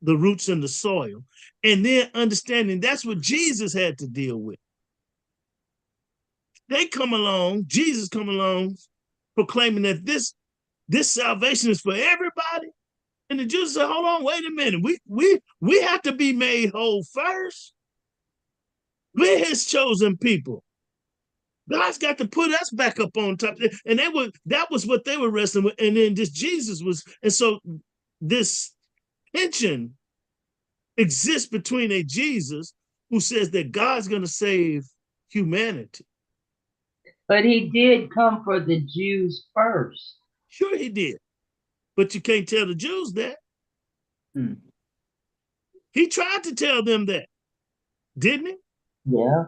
the roots in the soil, and then understanding that's what Jesus had to deal with. They come along, Jesus come along, proclaiming that this salvation is for everybody. And the Jews said, hold on, wait a minute. We have to be made whole first. We're his chosen people. God's got to put us back up on top. And that was what they were wrestling with. And then this Jesus was, and so this tension exists between a Jesus who says that God's going to save humanity. But he did come for the Jews first. Sure he did. But you can't tell the Jews that. He tried to tell them that, didn't he? Yeah.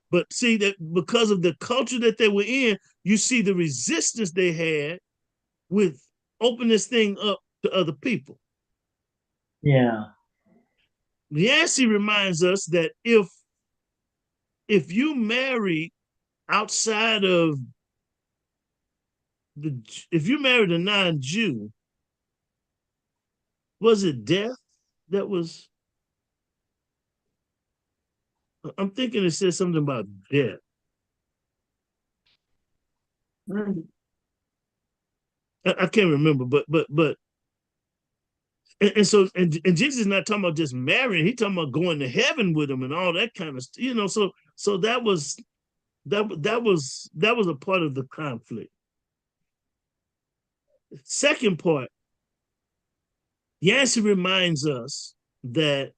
But see that because of the culture that they were in, you see the resistance they had with opening this thing up to other people. Yeah. Yancey reminds us that if you marry outside of if you married a non-Jew, was it death that was? I'm thinking it said something about death. I can't remember, but and so Jesus is not talking about just marrying. He's talking about going to heaven with him and all that kind of stuff. You know, so that was a part of the conflict. Second part, Yancey reminds us that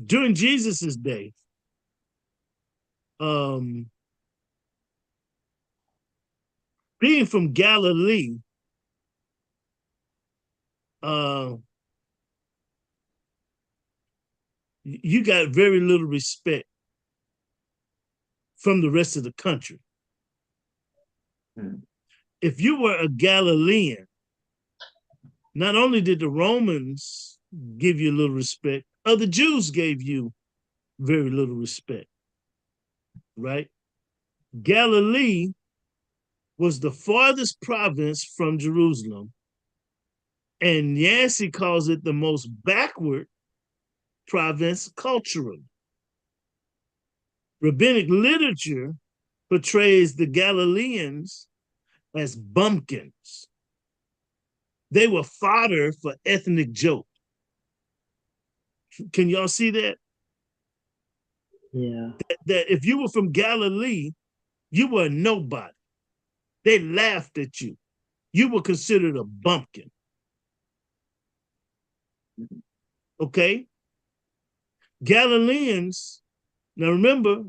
during Jesus's day, being from Galilee, you got very little respect from the rest of the country. If you were a Galilean, not only did the Romans give you a little respect, other Jews gave you very little respect, right? Galilee was the farthest province from Jerusalem, and Yancey calls it the most backward province culturally. Rabbinic literature portrays the Galileans as bumpkins. They were fodder for ethnic joke. Can y'all see that? Yeah. That if you were from Galilee, you were nobody. They laughed at you. You were considered a bumpkin. Okay? Galileans, now remember,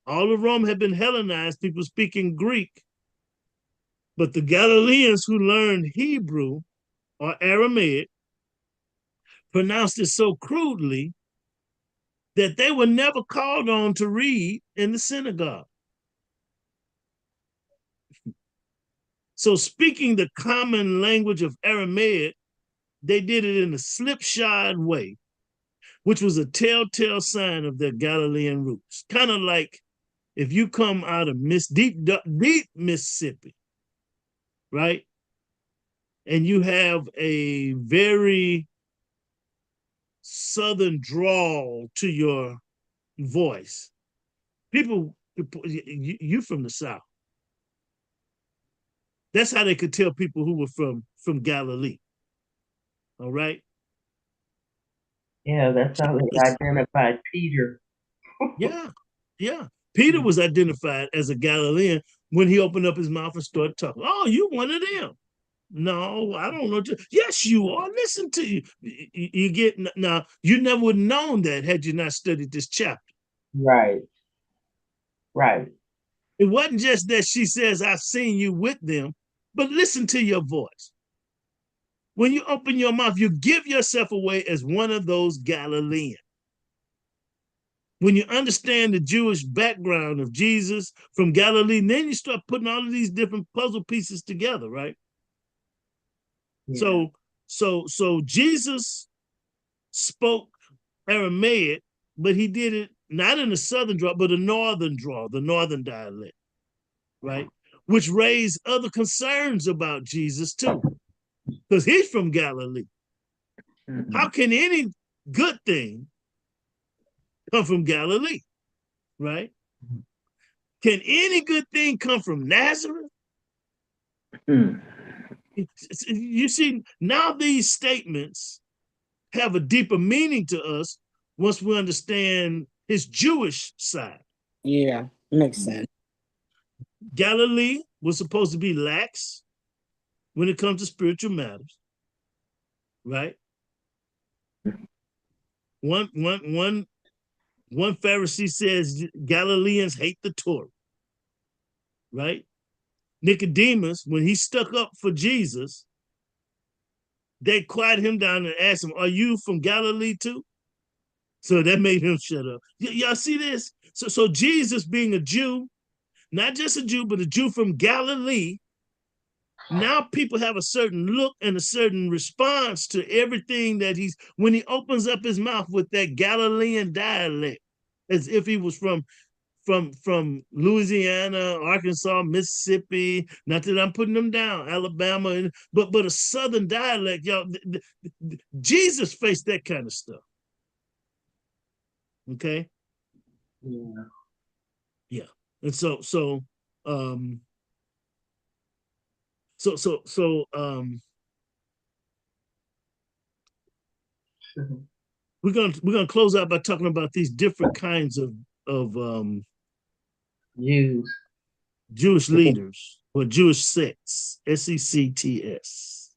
all of Rome had been Hellenized, people speaking Greek. But the Galileans who learned Hebrew or Aramaic pronounced it so crudely that they were never called on to read in the synagogue. So speaking the common language of Aramaic, they did it in a slipshod way, which was a telltale sign of their Galilean roots. Kind of like if you come out of deep Mississippi, right? And you have a very Southern drawl to your voice. People, you from the South. That's how they could tell people who were from Galilee. All right. Yeah, that's how they identified Peter. Yeah, yeah. Peter was identified as a Galilean when he opened up his mouth and started talking. Oh, you one of them. No, I don't know. Yes, you are. Listen to you. You get now. You never would have known that had you not studied this chapter. Right. Right. It wasn't just that she says, "I've seen you with them," but listen to your voice. When you open your mouth, you give yourself away as one of those Galileans. When you understand the Jewish background of Jesus from Galilee, then you start putting all of these different puzzle pieces together, right? Yeah. So Jesus spoke Aramaic, but he did it not in a southern draw, but a northern draw, the northern dialect, right? Which raised other concerns about Jesus too, because he's from Galilee. How can any good thing come from Galilee, right? Can any good thing come from Nazareth? You see, now these statements have a deeper meaning to us once we understand his Jewish side. Yeah, makes sense. Galilee was supposed to be lax when it comes to spiritual matters, right? One Pharisee says Galileans hate the Torah, right? Nicodemus, when he stuck up for Jesus, they quieted him down and asked him, "Are you from Galilee too?" So that made him shut up. Y'all see this? So Jesus, being a Jew, not just a Jew, but a Jew from Galilee, now people have a certain look and a certain response to everything that when he opens up his mouth with that Galilean dialect, as if he was from Louisiana, Arkansas, Mississippi. Not that I'm putting them down, Alabama, but a Southern dialect, y'all. Jesus faced that kind of stuff. Okay. Yeah. Yeah, and we're gonna close out by talking about these different kinds of Jews. Jewish leaders or Jewish sects, sects.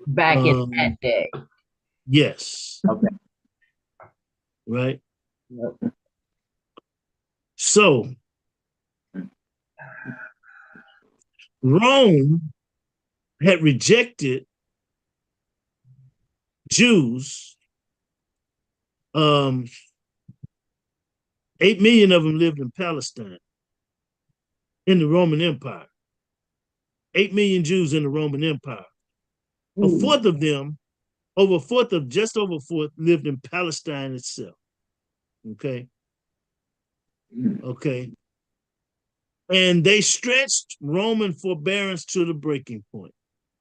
Back in that day. Yes. Okay. Right. Yep. So Rome had rejected Jews. 8 million of them lived in Palestine in the Roman Empire. 8 million Jews in the Roman Empire. A fourth of them, just over a fourth, lived in Palestine itself. Okay. Okay. And they stretched Roman forbearance to the breaking point.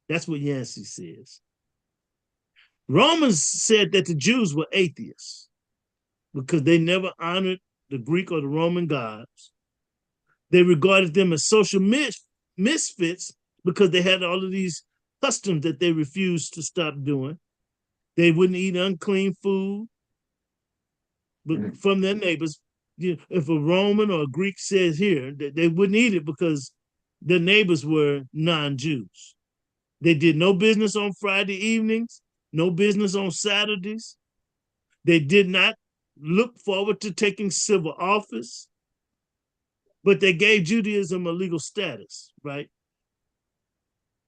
That's what Yancey says. Romans said that the Jews were atheists because they never honored the Greek or the Roman gods. They regarded them as social misfits because they had all of these customs that they refused to stop doing. They wouldn't eat unclean food from their neighbors. If a Roman or a Greek says here, they wouldn't eat it because their neighbors were non-Jews. They did no business on Friday evenings, no business on Saturdays. They did not look forward to taking civil office, but they gave Judaism a legal status, right?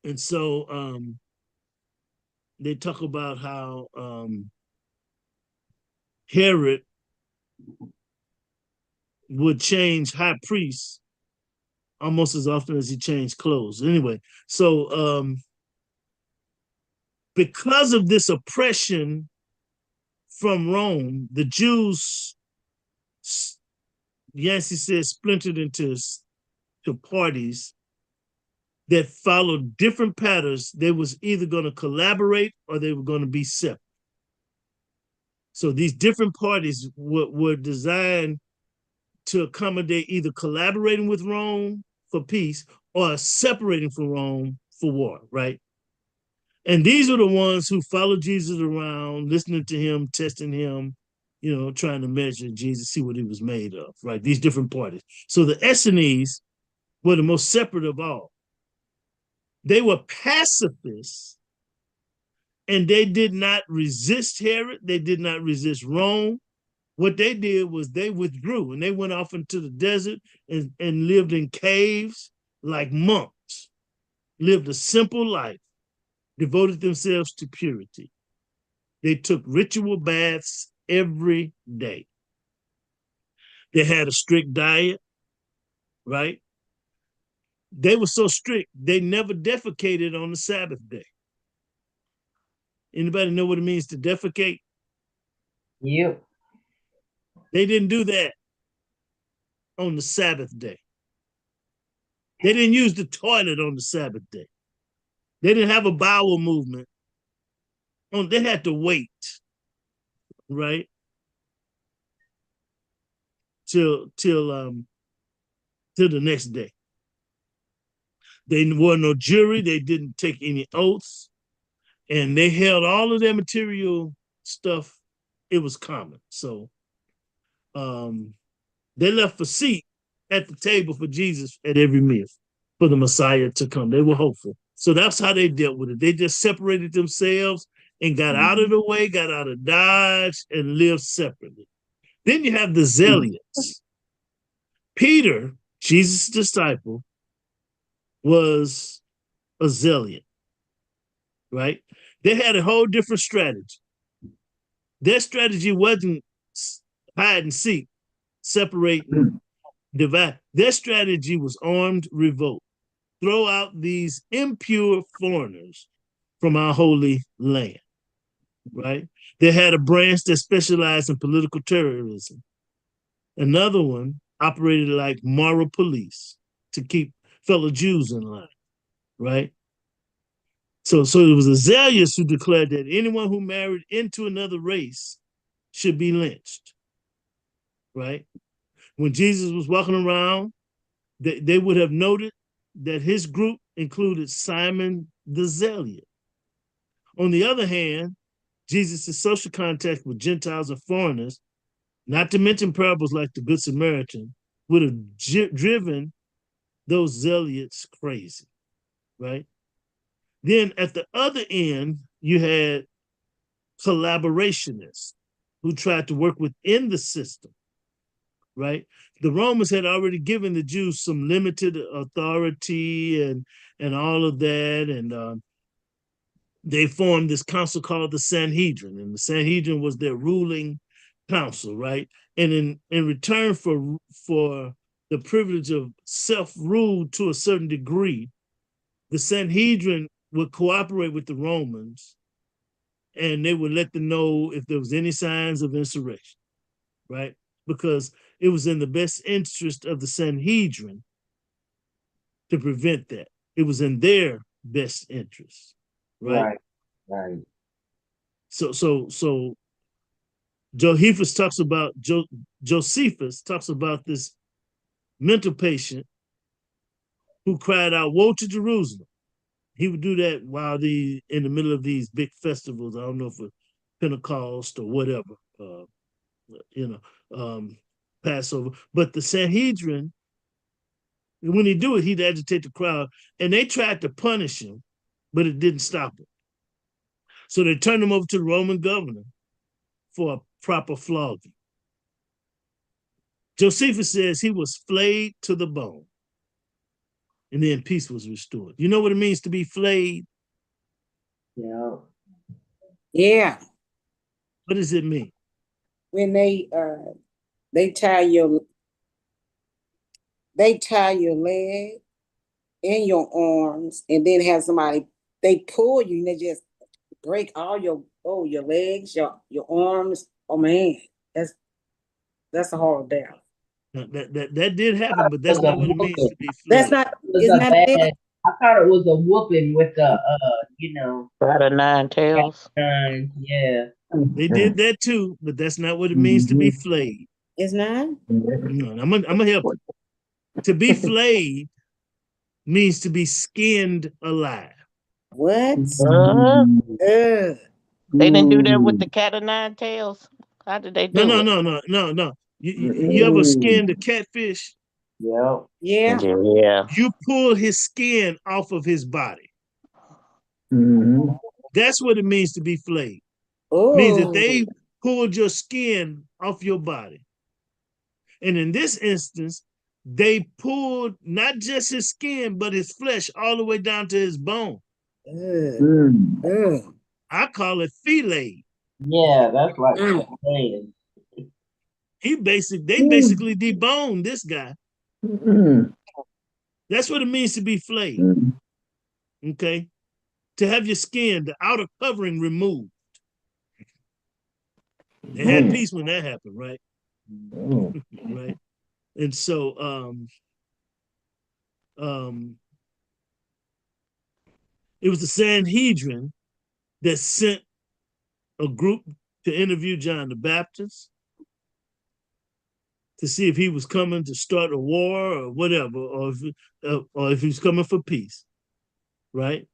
And so they talk about how Herod would change high priests almost as often as he changed clothes. Anyway, so because of this oppression from Rome, the Jews, Yancey says, splintered into parties that followed different patterns. They was either going to collaborate or they were going to be separate. So these different parties were designed to accommodate either collaborating with Rome for peace or separating from Rome for war, right? And these are the ones who followed Jesus around, listening to him, testing him, you know, trying to measure Jesus, see what he was made of, right? These different parties. So the Essenes were the most separate of all. They were pacifists, and they did not resist Herod. They did not resist Rome. What they did was they withdrew, and they went off into the desert and lived in caves like monks, lived a simple life, devoted themselves to purity. They took ritual baths every day. They had a strict diet, right? They were so strict, they never defecated on the Sabbath day. Anybody know what it means to defecate? Yep. They didn't do that on the Sabbath day. They didn't use the toilet on the Sabbath day. They didn't have a bowel movement. They had to wait, right? Till the next day. They wore no jury. They didn't take any oaths, and they held all of their material stuff. It was common. So they left a seat at the table for Jesus at every meal, for the Messiah to come. They were hopeful. So that's how they dealt with it. They just separated themselves and got out of the way, got out of Dodge, and lived separately. Then you have the Zealots. Peter, Jesus' disciple, was a zealot, right? They had a whole different strategy. Their strategy wasn't hide and seek, separate, divide. Their strategy was armed revolt. Throw out these impure foreigners from our holy land, right? They had a branch that specialized in political terrorism. Another one operated like moral police to keep fellow Jews in line, right? So it was the Zealots who declared that anyone who married into another race should be lynched, right? When Jesus was walking around, they would have noted that his group included Simon the Zealot. On the other hand, Jesus' social contact with Gentiles and foreigners, not to mention parables like the Good Samaritan, would have driven those zealots crazy, right? Then at the other end, you had collaborationists who tried to work within the system, right? The Romans had already given the Jews some limited authority and all of that, and they formed this council called the Sanhedrin, and the Sanhedrin was their ruling council, right? And in return for the privilege of self-rule to a certain degree, the Sanhedrin would cooperate with the Romans, and they would let them know if there was any signs of insurrection, right? Because it was in the best interest of the Sanhedrin to prevent that. It was in their best interest, right? Right. So Josephus talks about this mental patient who cried out, "Woe to Jerusalem!" He would do that while in the middle of these big festivals. I don't know if it's Pentecost or whatever, Passover. But the Sanhedrin, when he do it, he'd agitate the crowd, and they tried to punish him, but it didn't stop him. So they turned him over to the Roman governor for a proper flogging. Josephus says he was flayed to the bone, and then peace was restored. You know what it means to be flayed? Yeah. Yeah. What does it mean? When they tie your leg and your arms, and then have somebody, they pull you and they just break all your legs, your arms. Oh man, that's that's a horrible death. That did happen, but It that's was a not what it means whooping. to be That's flayed. not, It was isn't a that a death? bad. I thought it was a whooping with a Out of nine tails. gun. Yeah. They did that too, but that's not what it means to be flayed. It's not? No, I'm gonna help you. To be flayed means to be skinned alive. What? Uh, Ugh. they didn't do that with the cat of nine tails. How did they No, do no, it? no, no, no, no. You ever skinned a catfish? Yep. Yeah. Yeah. You pull his skin off of his body. Mhm. That's what it means to be flayed. Means that Oh. they pulled your skin off your body. And in this instance, they pulled not just his skin, but his flesh all the way down to his bone. Ugh. Mm. Ugh. I call it fillet. Yeah, that's like Mm. saying. They Mm. basically deboned this guy. Mm. That's what it means to be flayed. Mm. Okay. To have your skin, the outer covering removed. They had Mm. peace when that happened, right? Oh. Right. And so um it was the Sanhedrin that sent a group to interview John the Baptist to see if he was coming to start a war or whatever, or if he was coming for peace, right?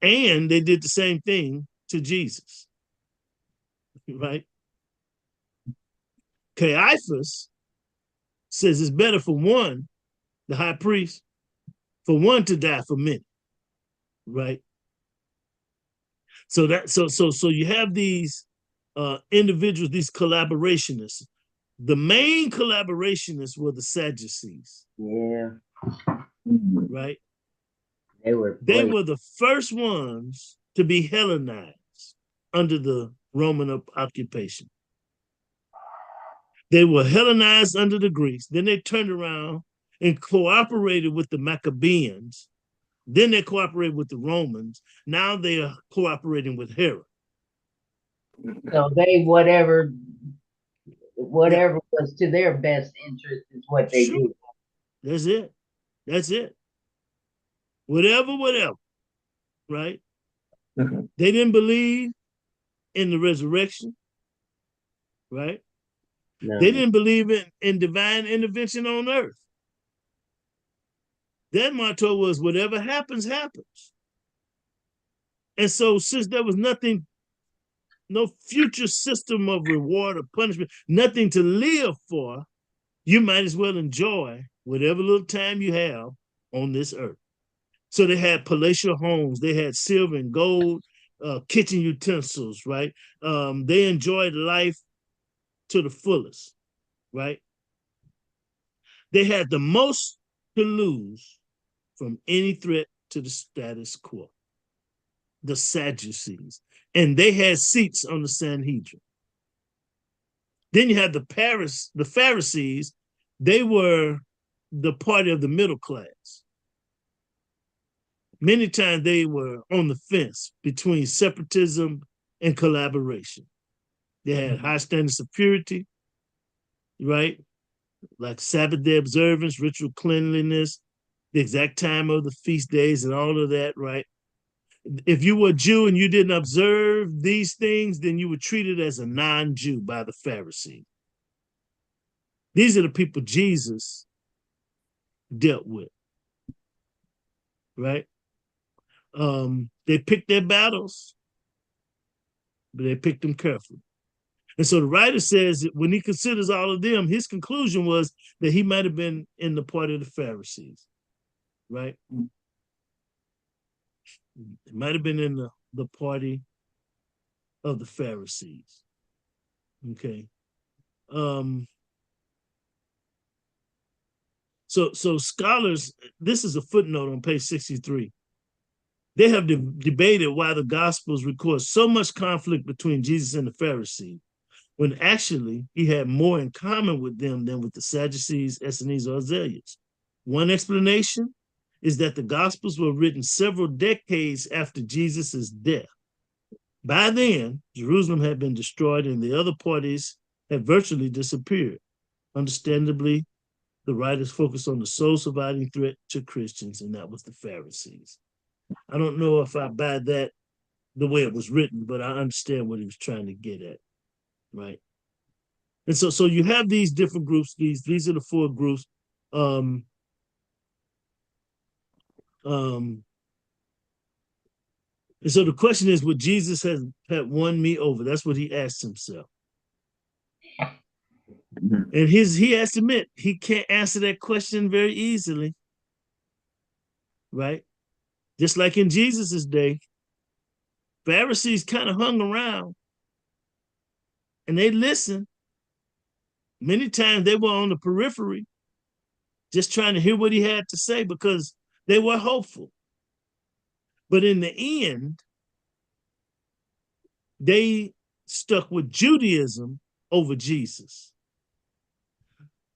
And they did the same thing to Jesus, right? Caiaphas says it's better for one, the high priest, for one to die for many, right? So you have these individuals, these collaborationists. The main collaborationists were the Sadducees, Yeah, Mm. right? they were They blatant. were the first ones to be Hellenized under the Roman occupation. They were Hellenized under the Greeks. Then they turned around and cooperated with the Maccabeans. Then they cooperated with the Romans. Now they are cooperating with Herod. So they Yeah, whatever was to their best interest is what they sure. do. That's it. That's it. Whatever, right? Mhm. They didn't believe in the resurrection, right? They No. didn't believe in divine intervention on earth. Their motto was whatever happens, happens. And so since there was nothing, no future system of reward or punishment, nothing to live for, you might as well enjoy whatever little time you have on this earth. So they had palatial homes, they had silver and gold, kitchen utensils, right? They enjoyed life to the fullest, right? They had the most to lose from any threat to the status quo, the Sadducees. And they had seats on the Sanhedrin. Then you have the Pharisees. They were the party of the middle class. Many times they were on the fence between separatism and collaboration. They had high standards of purity, right? Like Sabbath day observance, ritual cleanliness, the exact time of the feast days, and all of that, right? If you were a Jew and you didn't observe these things, then you were treated as a non-Jew by the Pharisees. These are the people Jesus dealt with, right? They picked their battles, but they picked them carefully. And so the writer says that when he considers all of them, his conclusion was that he might have been in the party of the Pharisees, right? It might have been in the party of the Pharisees. Okay. Um, so scholars, this is a footnote on page 63. They have debated why the Gospels record so much conflict between Jesus and the Pharisees, when actually he had more in common with them than with the Sadducees, Essenes, or Azaleas. One explanation is that the Gospels were written several decades after Jesus' death. By then, Jerusalem had been destroyed and the other parties had virtually disappeared. Understandably, the writers focused on the sole surviving threat to Christians, and that was the Pharisees. I don't know if I buy that the way it was written, but I understand what he was trying to get at, right? And so you have these different groups. These are the four groups. Um, and so the question is, would Jesus have won me over? That's what he asked himself. And he has to admit, he can't answer that question very easily, right? Just like in Jesus's day, Pharisees kind of hung around and they listened. Many times they were on the periphery, just trying to hear what he had to say because they were hopeful. But in the end, they stuck with Judaism over Jesus.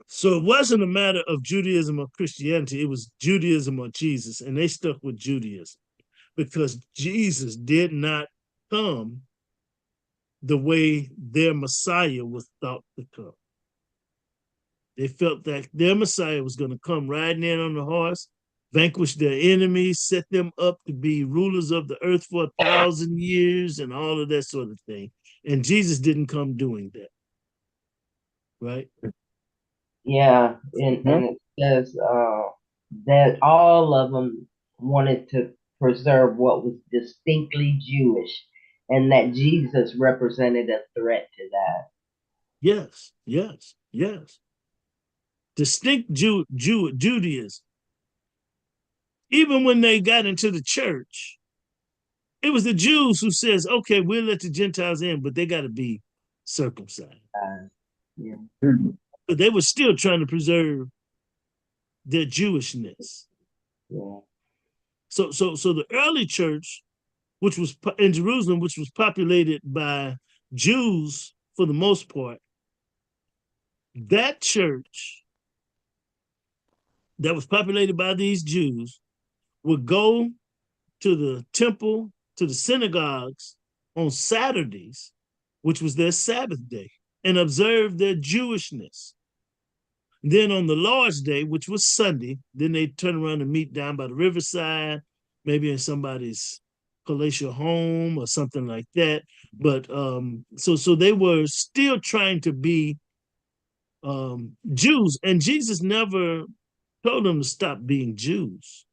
So it wasn't a matter of Judaism or Christianity, it was Judaism or Jesus, and they stuck with Judaism because Jesus did not come the way their Messiah was thought to come. They felt that their Messiah was going to come riding in on the horse, vanquish their enemies, set them up to be rulers of the earth for 1,000 years and all of that sort of thing. And Jesus didn't come doing that, right? Yeah, and it says that all of them wanted to preserve what was distinctly Jewish, and that Jesus represented a threat to that. Yes, yes, yes. Distinct Judaism. Even when they got into the church, it was the Jews who says, okay, we'll let the Gentiles in, but they got to be circumcised. Yeah. But they were still trying to preserve their Jewishness. Yeah. So the early church, which was in Jerusalem, which was populated by Jews for the most part, that church that was populated by these Jews would go to the temple, to the synagogues on Saturdays, which was their Sabbath day, and observe their Jewishness. Then on the Lord's Day, which was Sunday, then they turn around and meet down by the riverside, maybe in somebody's palatial home or something like that. But so they were still trying to be Jews, and Jesus never told them to stop being Jews.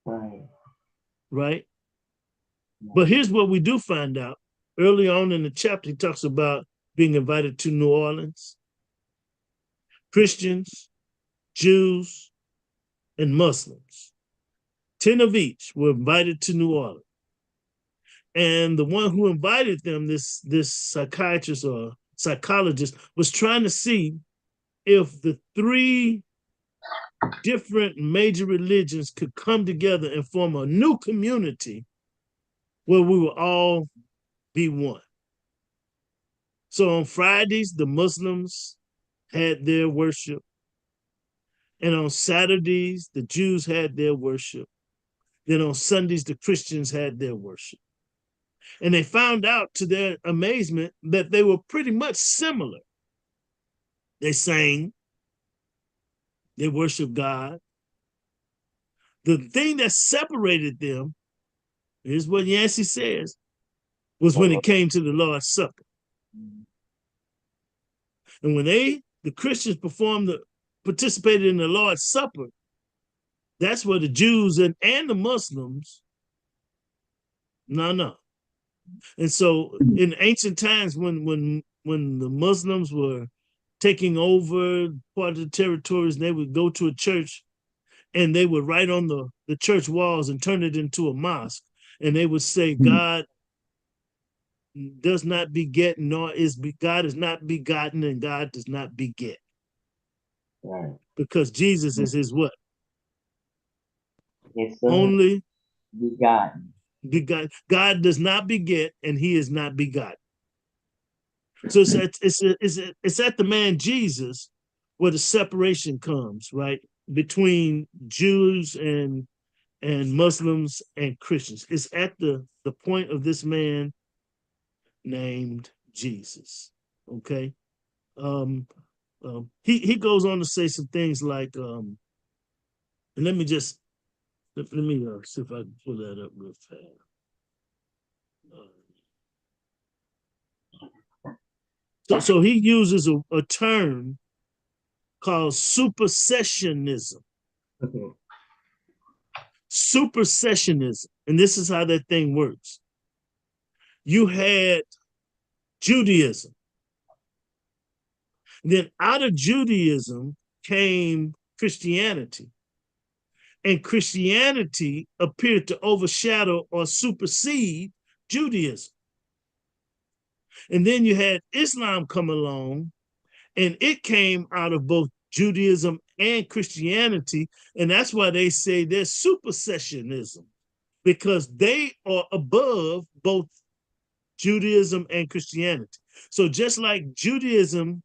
Right. Right? But here's what we do find out. Early on in the chapter, he talks about being invited to New Orleans. Christians, Jews, and Muslims. 10 of each were invited to New Orleans. And the one who invited them, this psychiatrist or psychologist, was trying to see if the three different major religions could come together and form a new community where we will all be one. So on Fridays, the Muslims had their worship. And on Saturdays, the Jews had their worship. Then on Sundays, the Christians had their worship. And they found out, to their amazement, that they were pretty much similar. They sang, they worshiped God. The thing that separated them, here's what Yancey says, was when it came to the Lord's Supper. And when the Christians participated in the Lord's Supper, that's where the Jews and the Muslims, no. And so in ancient times, when the Muslims were taking over part of the territories, and they would go to a church and they would write on the church walls and turn it into a mosque. And they would say, God does not beget, God is not begotten, and God does not beget. Right. Because Jesus is his what? His son. Only Begotten. God does not beget, and he is not begotten. So it's at the man Jesus where the separation comes, right? Between Jews and Muslims and Christians. It's at the point of this man named Jesus. Okay. He goes on to say some things like, and let me just let me see if I can pull that up real fast. So he uses a term called supersessionism. Okay. Supersessionism. And this is how that thing works. You had Judaism. Then out of Judaism came Christianity. And Christianity appeared to overshadow or supersede Judaism. And then you had Islam come along, and it came out of both Judaism and Christianity. And that's why they say there's supersessionism, because they are above both Judaism and Christianity. So just like Judaism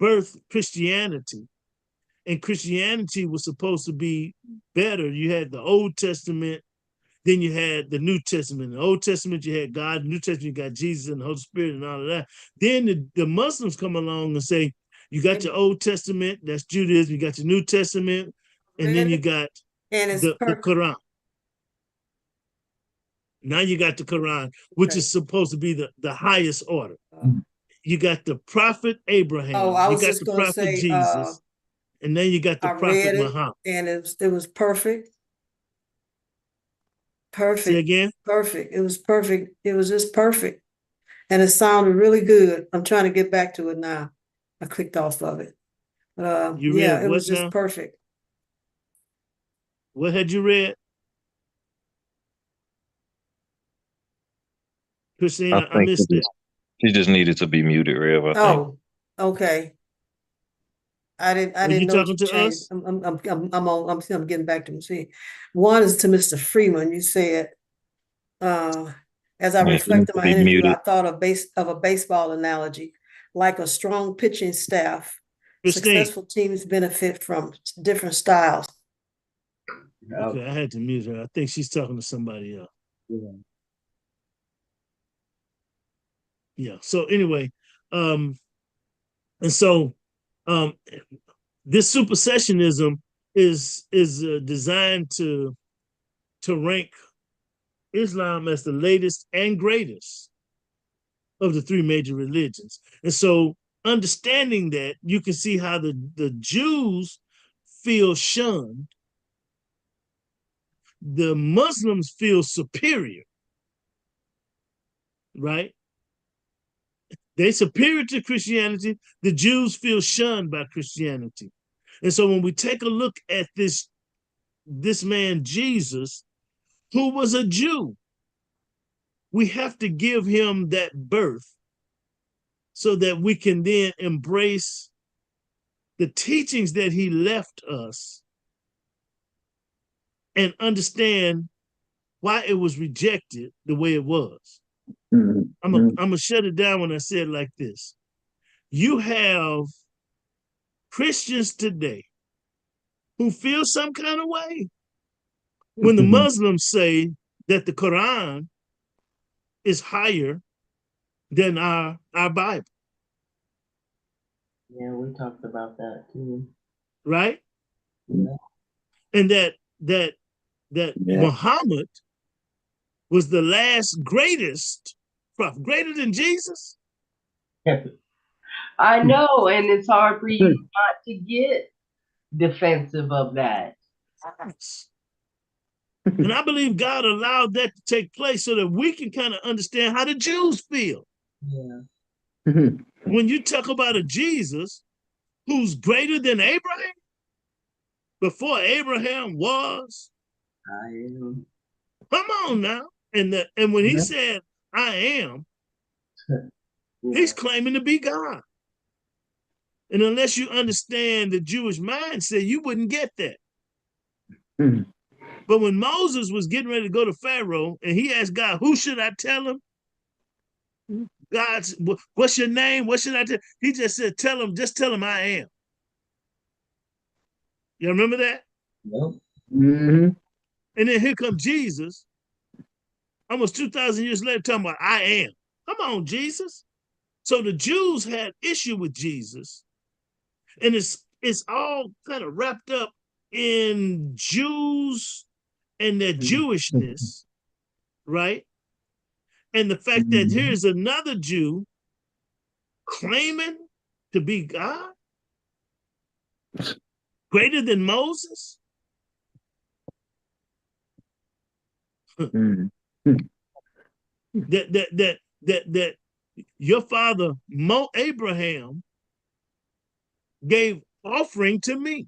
birthed Christianity, and Christianity was supposed to be better, you had the Old Testament, then you had the New Testament. In the Old Testament, you had God. In the New Testament, you got Jesus and the Holy Spirit and all of that. Then the Muslims come along and say, you got your Old Testament, that's Judaism. You got your New Testament, and then you got the Quran. Now you got the Quran, which is supposed to be the highest order. You got the prophet Abraham. You got the prophet Jesus, and then you got the prophet Muhammad. And it was perfect. Perfect. Say again? Perfect. It was perfect. It was just perfect. And it sounded really good. I'm trying to get back to it now. I clicked off of it. Yeah, it was just perfect. What had you read? Christina, I missed it. She just needed to be muted, Rev, I think. Oh, okay. I didn't know talking to us? I'm getting back to him. See, one is to Mr. Freeman. You said, as I reflect on my interview, I thought of a baseball analogy, like a strong pitching staff. Successful teams benefit from different styles. Okay, I had to mute her. I think she's talking to somebody else. Yeah. So anyway, and so this supersessionism is designed to rank Islam as the latest and greatest of the three major religions. And so understanding that, you can see how the Jews feel shunned, the Muslims feel superior, right? They're superior to Christianity. The Jews feel shunned by Christianity. And so when we take a look at this man, Jesus, who was a Jew, we have to give him that birth so that we can then embrace the teachings that he left us and understand why it was rejected the way it was. I'm gonna shut it down when I say it like this. You have Christians today who feel some kind of way when the Muslims say that the Quran is higher than our Bible. Yeah, we talked about that too. Right? Yeah. And that Muhammad was the last greatest prophet, greater than Jesus. I know, and it's hard for you not to get defensive of that. And I believe God allowed that to take place so that we can kind of understand how the Jews feel. Yeah. When you talk about a Jesus who's greater than Abraham, before Abraham was, I am. Come on now. And when he said, I am, he's claiming to be God. And unless you understand the Jewish mindset, you wouldn't get that. But when Moses was getting ready to go to Pharaoh and he asked God, who should I tell him? God, what's your name? What should I tell? He just said, just tell him I am. You remember that? Yep. Mm-hmm. And then here comes Jesus, almost 2,000 years later, talking about I am. Come on, Jesus. So the Jews had issue with Jesus, and it's all kind of wrapped up in Jews and their Jewishness, right? And the fact that here's another Jew claiming to be God, greater than Moses. That your father Abraham gave offering to me,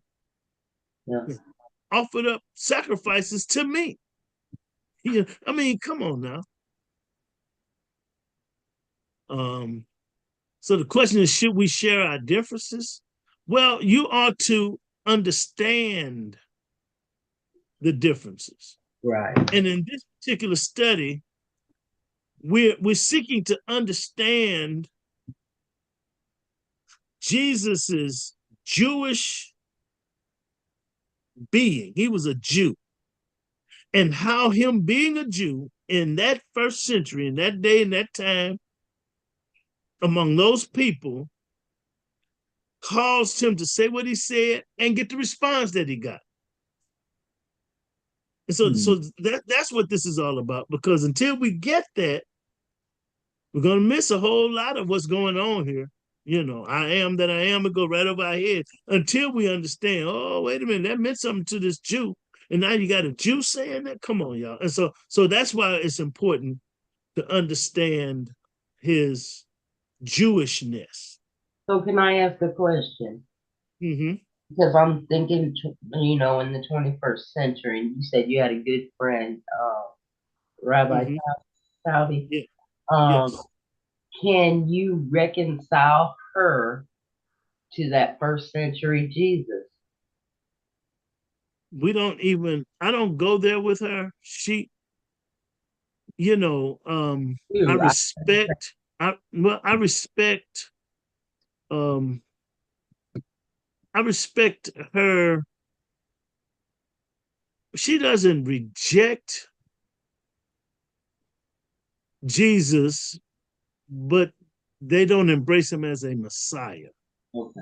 offered up sacrifices to me. Yeah, I mean, come on now. So the question is, should we share our differences? Well, you ought to understand the differences. Right. And in this particular study, we're seeking to understand Jesus's Jewish being. He was a Jew. And how him being a Jew in that first century, in that day, in that time, among those people, caused him to say what he said and get the response that he got. And so that's what this is all about, because until we get that, we're going to miss a whole lot of what's going on here. You know, I am that I am, and go right over our head until we understand, oh, wait a minute, that meant something to this Jew. And now you got a Jew saying that? Come on, y'all. And so that's why it's important to understand his Jewishness. So can I ask a question? Mm-hmm. Because I'm thinking, in the 21st century, and you said you had a good friend, Rabbi Saudi. Yeah. Yes. Can you reconcile her to that first century Jesus? I don't go there with her. She, I respect her. She doesn't reject Jesus, but they don't embrace him as a Messiah. Okay.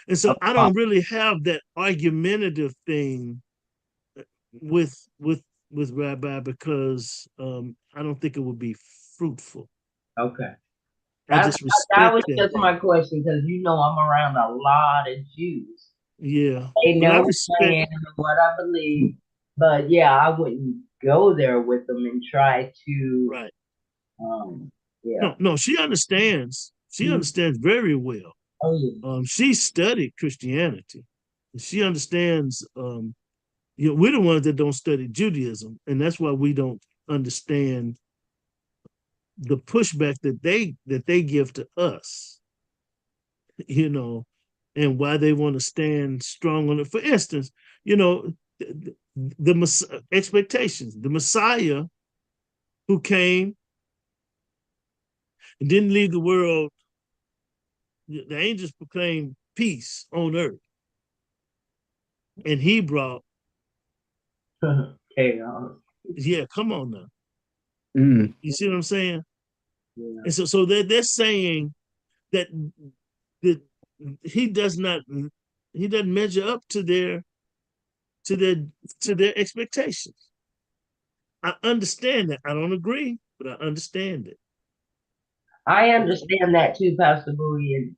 And so I don't really have that argumentative thing with Rabbi, because I don't think it would be fruitful. Okay. I just respect that was that. just my question, because I'm around a lot of Jews. Yeah. They know what I believe, but yeah, I wouldn't go there with them and try to. Right. Yeah. No, she understands. She understands very well. Oh yeah. She studied Christianity. She understands. We're the ones that don't study Judaism, and that's why we don't understand the pushback that they give to us. And why they want to stand strong on it. For instance, the expectations, the Messiah who came and didn't leave the world. The angels proclaimed peace on earth, and he brought chaos. Yeah, come on now. Mm. You see what I'm saying? Yeah. And so they're saying that he doesn't measure up to their expectations. I understand that. I don't agree, but I understand it. I understand that too, Pastor Bowie. And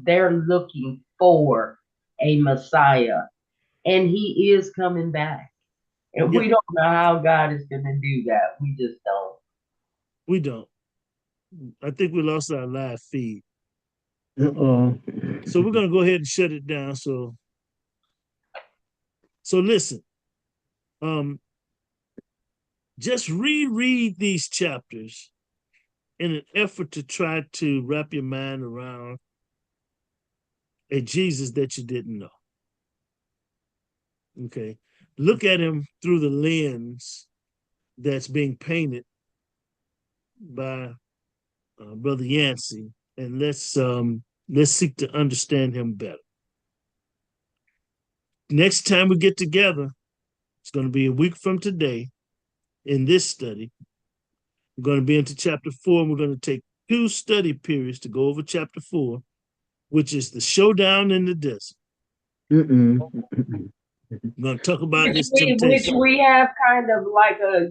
they're looking for a Messiah, and he is coming back. And we don't know how God is going to do that. We just don't. We don't. I think we lost our live feed. Uh-oh. So we're going to go ahead and shut it down. So listen, just reread these chapters in an effort to try to wrap your mind around a Jesus that you didn't know. Okay. look at him through the lens that's being painted by Brother Yancey, and let's seek to understand him better. Next time we get together, it's going to be a week from today in this study. We're going to be into chapter 4, and we're going to take 2 study periods to go over chapter 4, which is the showdown in the desert. Mm-mm. We're going to talk about this which temptation. we have kind of like a,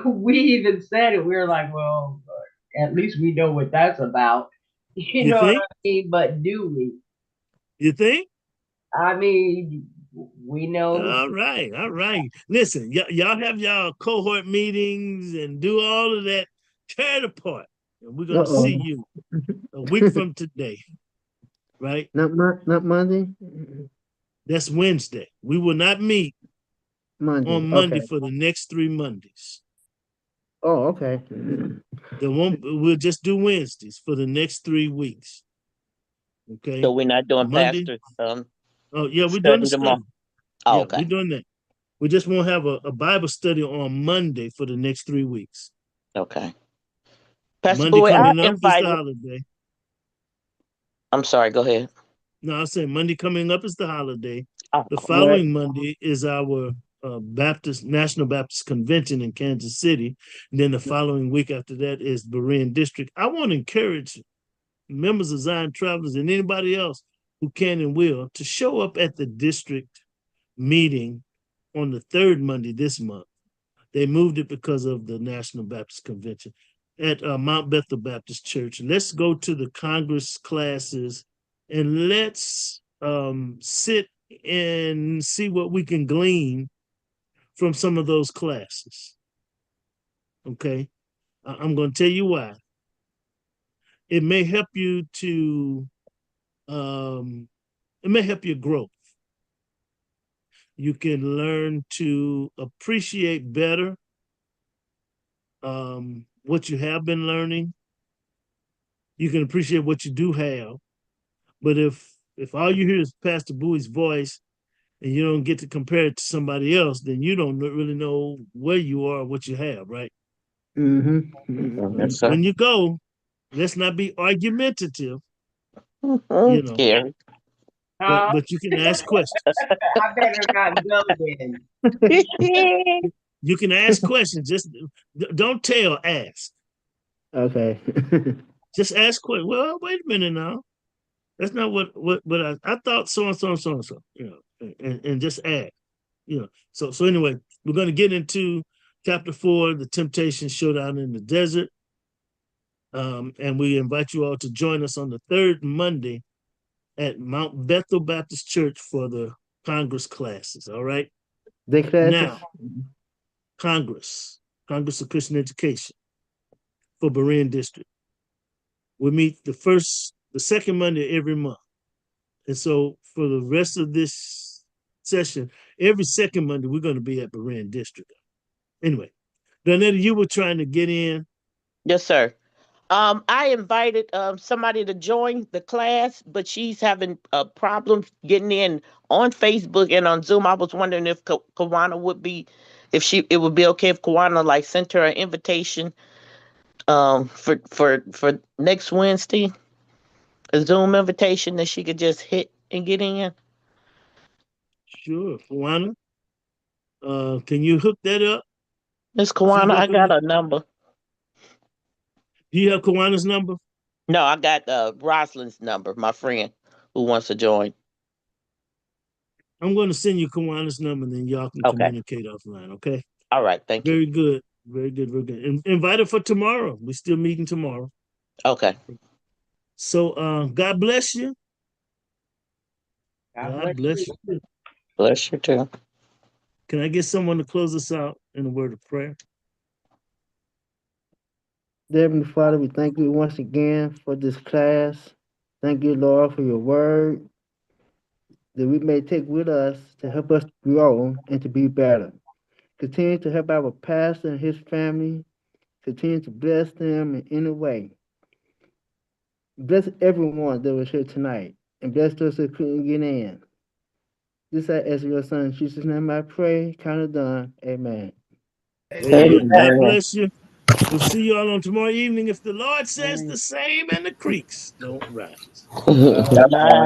we even said it. We were like, well, at least we know what that's about. You You know what think? I mean? But do we? You think? I mean, we know. All right, all right. Listen, y'all have y'all cohort meetings and do all of that. Tear it apart. And we're going to see you a week from today, right? Not Monday? That's Wednesday. We will not meet Monday. on Monday Okay. for the next 3 Mondays. Oh, okay. We'll just do Wednesdays for the next 3 weeks. Okay. So we're not doing Monday. pastor Oh, yeah, we're doing study the tomorrow. study. Oh, Yeah, okay. we're doing that. We just won't have a Bible study on Monday for the next 3 weeks. Okay. Pastor Monday Bowie, I coming up is the invited. holiday. I'm sorry, go ahead. No, I said Monday coming up is the holiday. Oh, The well, following Monday is our National Baptist Convention in Kansas City. And then the following week after that is Berean District. I want to encourage members of Zion Travelers and anybody else who can and will to show up at the district meeting on the 3rd Monday this month. They moved it because of the National Baptist Convention at Mount Bethel Baptist Church. Let's go to the Congress classes and let's sit and see what we can glean from some of those classes. Okay, I'm going to tell you why. It may help you to, it may help your growth. You can learn to appreciate better what you have been learning. You can appreciate what you do have. But if all you hear is Pastor Bowie's voice and you don't get to compare it to somebody else, then you don't really know where you are or what you have, right? yes, sir. When you go, let's not be argumentative, you know, Scary. but you can ask questions. I better not go then. You can ask questions. Just don't tell, ask. Okay. Just ask questions. Well, wait a minute now. That's not what I thought so and so and so and so, and just add, So anyway, we're going to get into chapter 4, the temptation showdown in the desert. And we invite you all to join us on the 3rd Monday at Mount Bethel Baptist Church for the Congress classes. All right. They classes? Now, Congress of Christian Education for Berean District. We meet the 2nd Monday every month. And so for the rest of this session, every 2nd Monday, we're going to be at Berean District. Anyway, Donetta, you were trying to get in. Yes, sir. I invited somebody to join the class, but she's having a problem getting in on Facebook and on Zoom. I was wondering if Kawana would be, it would be okay if Kawana like sent her an invitation for next Wednesday, a Zoom invitation that she could just hit and get in. Sure, Kawana. Can you hook that up? Miss See if Kawana, that I can got work? her number. Do you have Kawana's number? No, I got Rosalind's number, my friend who wants to join. I'm going to send you Kawana's number, and then y'all can Okay. communicate offline. Okay. All right. Thank you. Very good. Very good. Very good. Invite her for tomorrow. We're still meeting tomorrow. Okay. So God bless you. God God bless you. Bless you too. Can I get someone to close us out in a word of prayer? Dear Heavenly Father, we thank you once again for this class. Thank you, Lord, for your word that we may take with us to help us grow and to be better. Continue to help our pastor and his family. Continue to bless them in any way. Bless everyone that was here tonight and bless those that couldn't get in. This I ask your son, in Jesus' name I pray, kind of done. Amen. Amen. God bless you. We'll see you all on tomorrow evening if the Lord says the same and the creeks don't rise. Bye.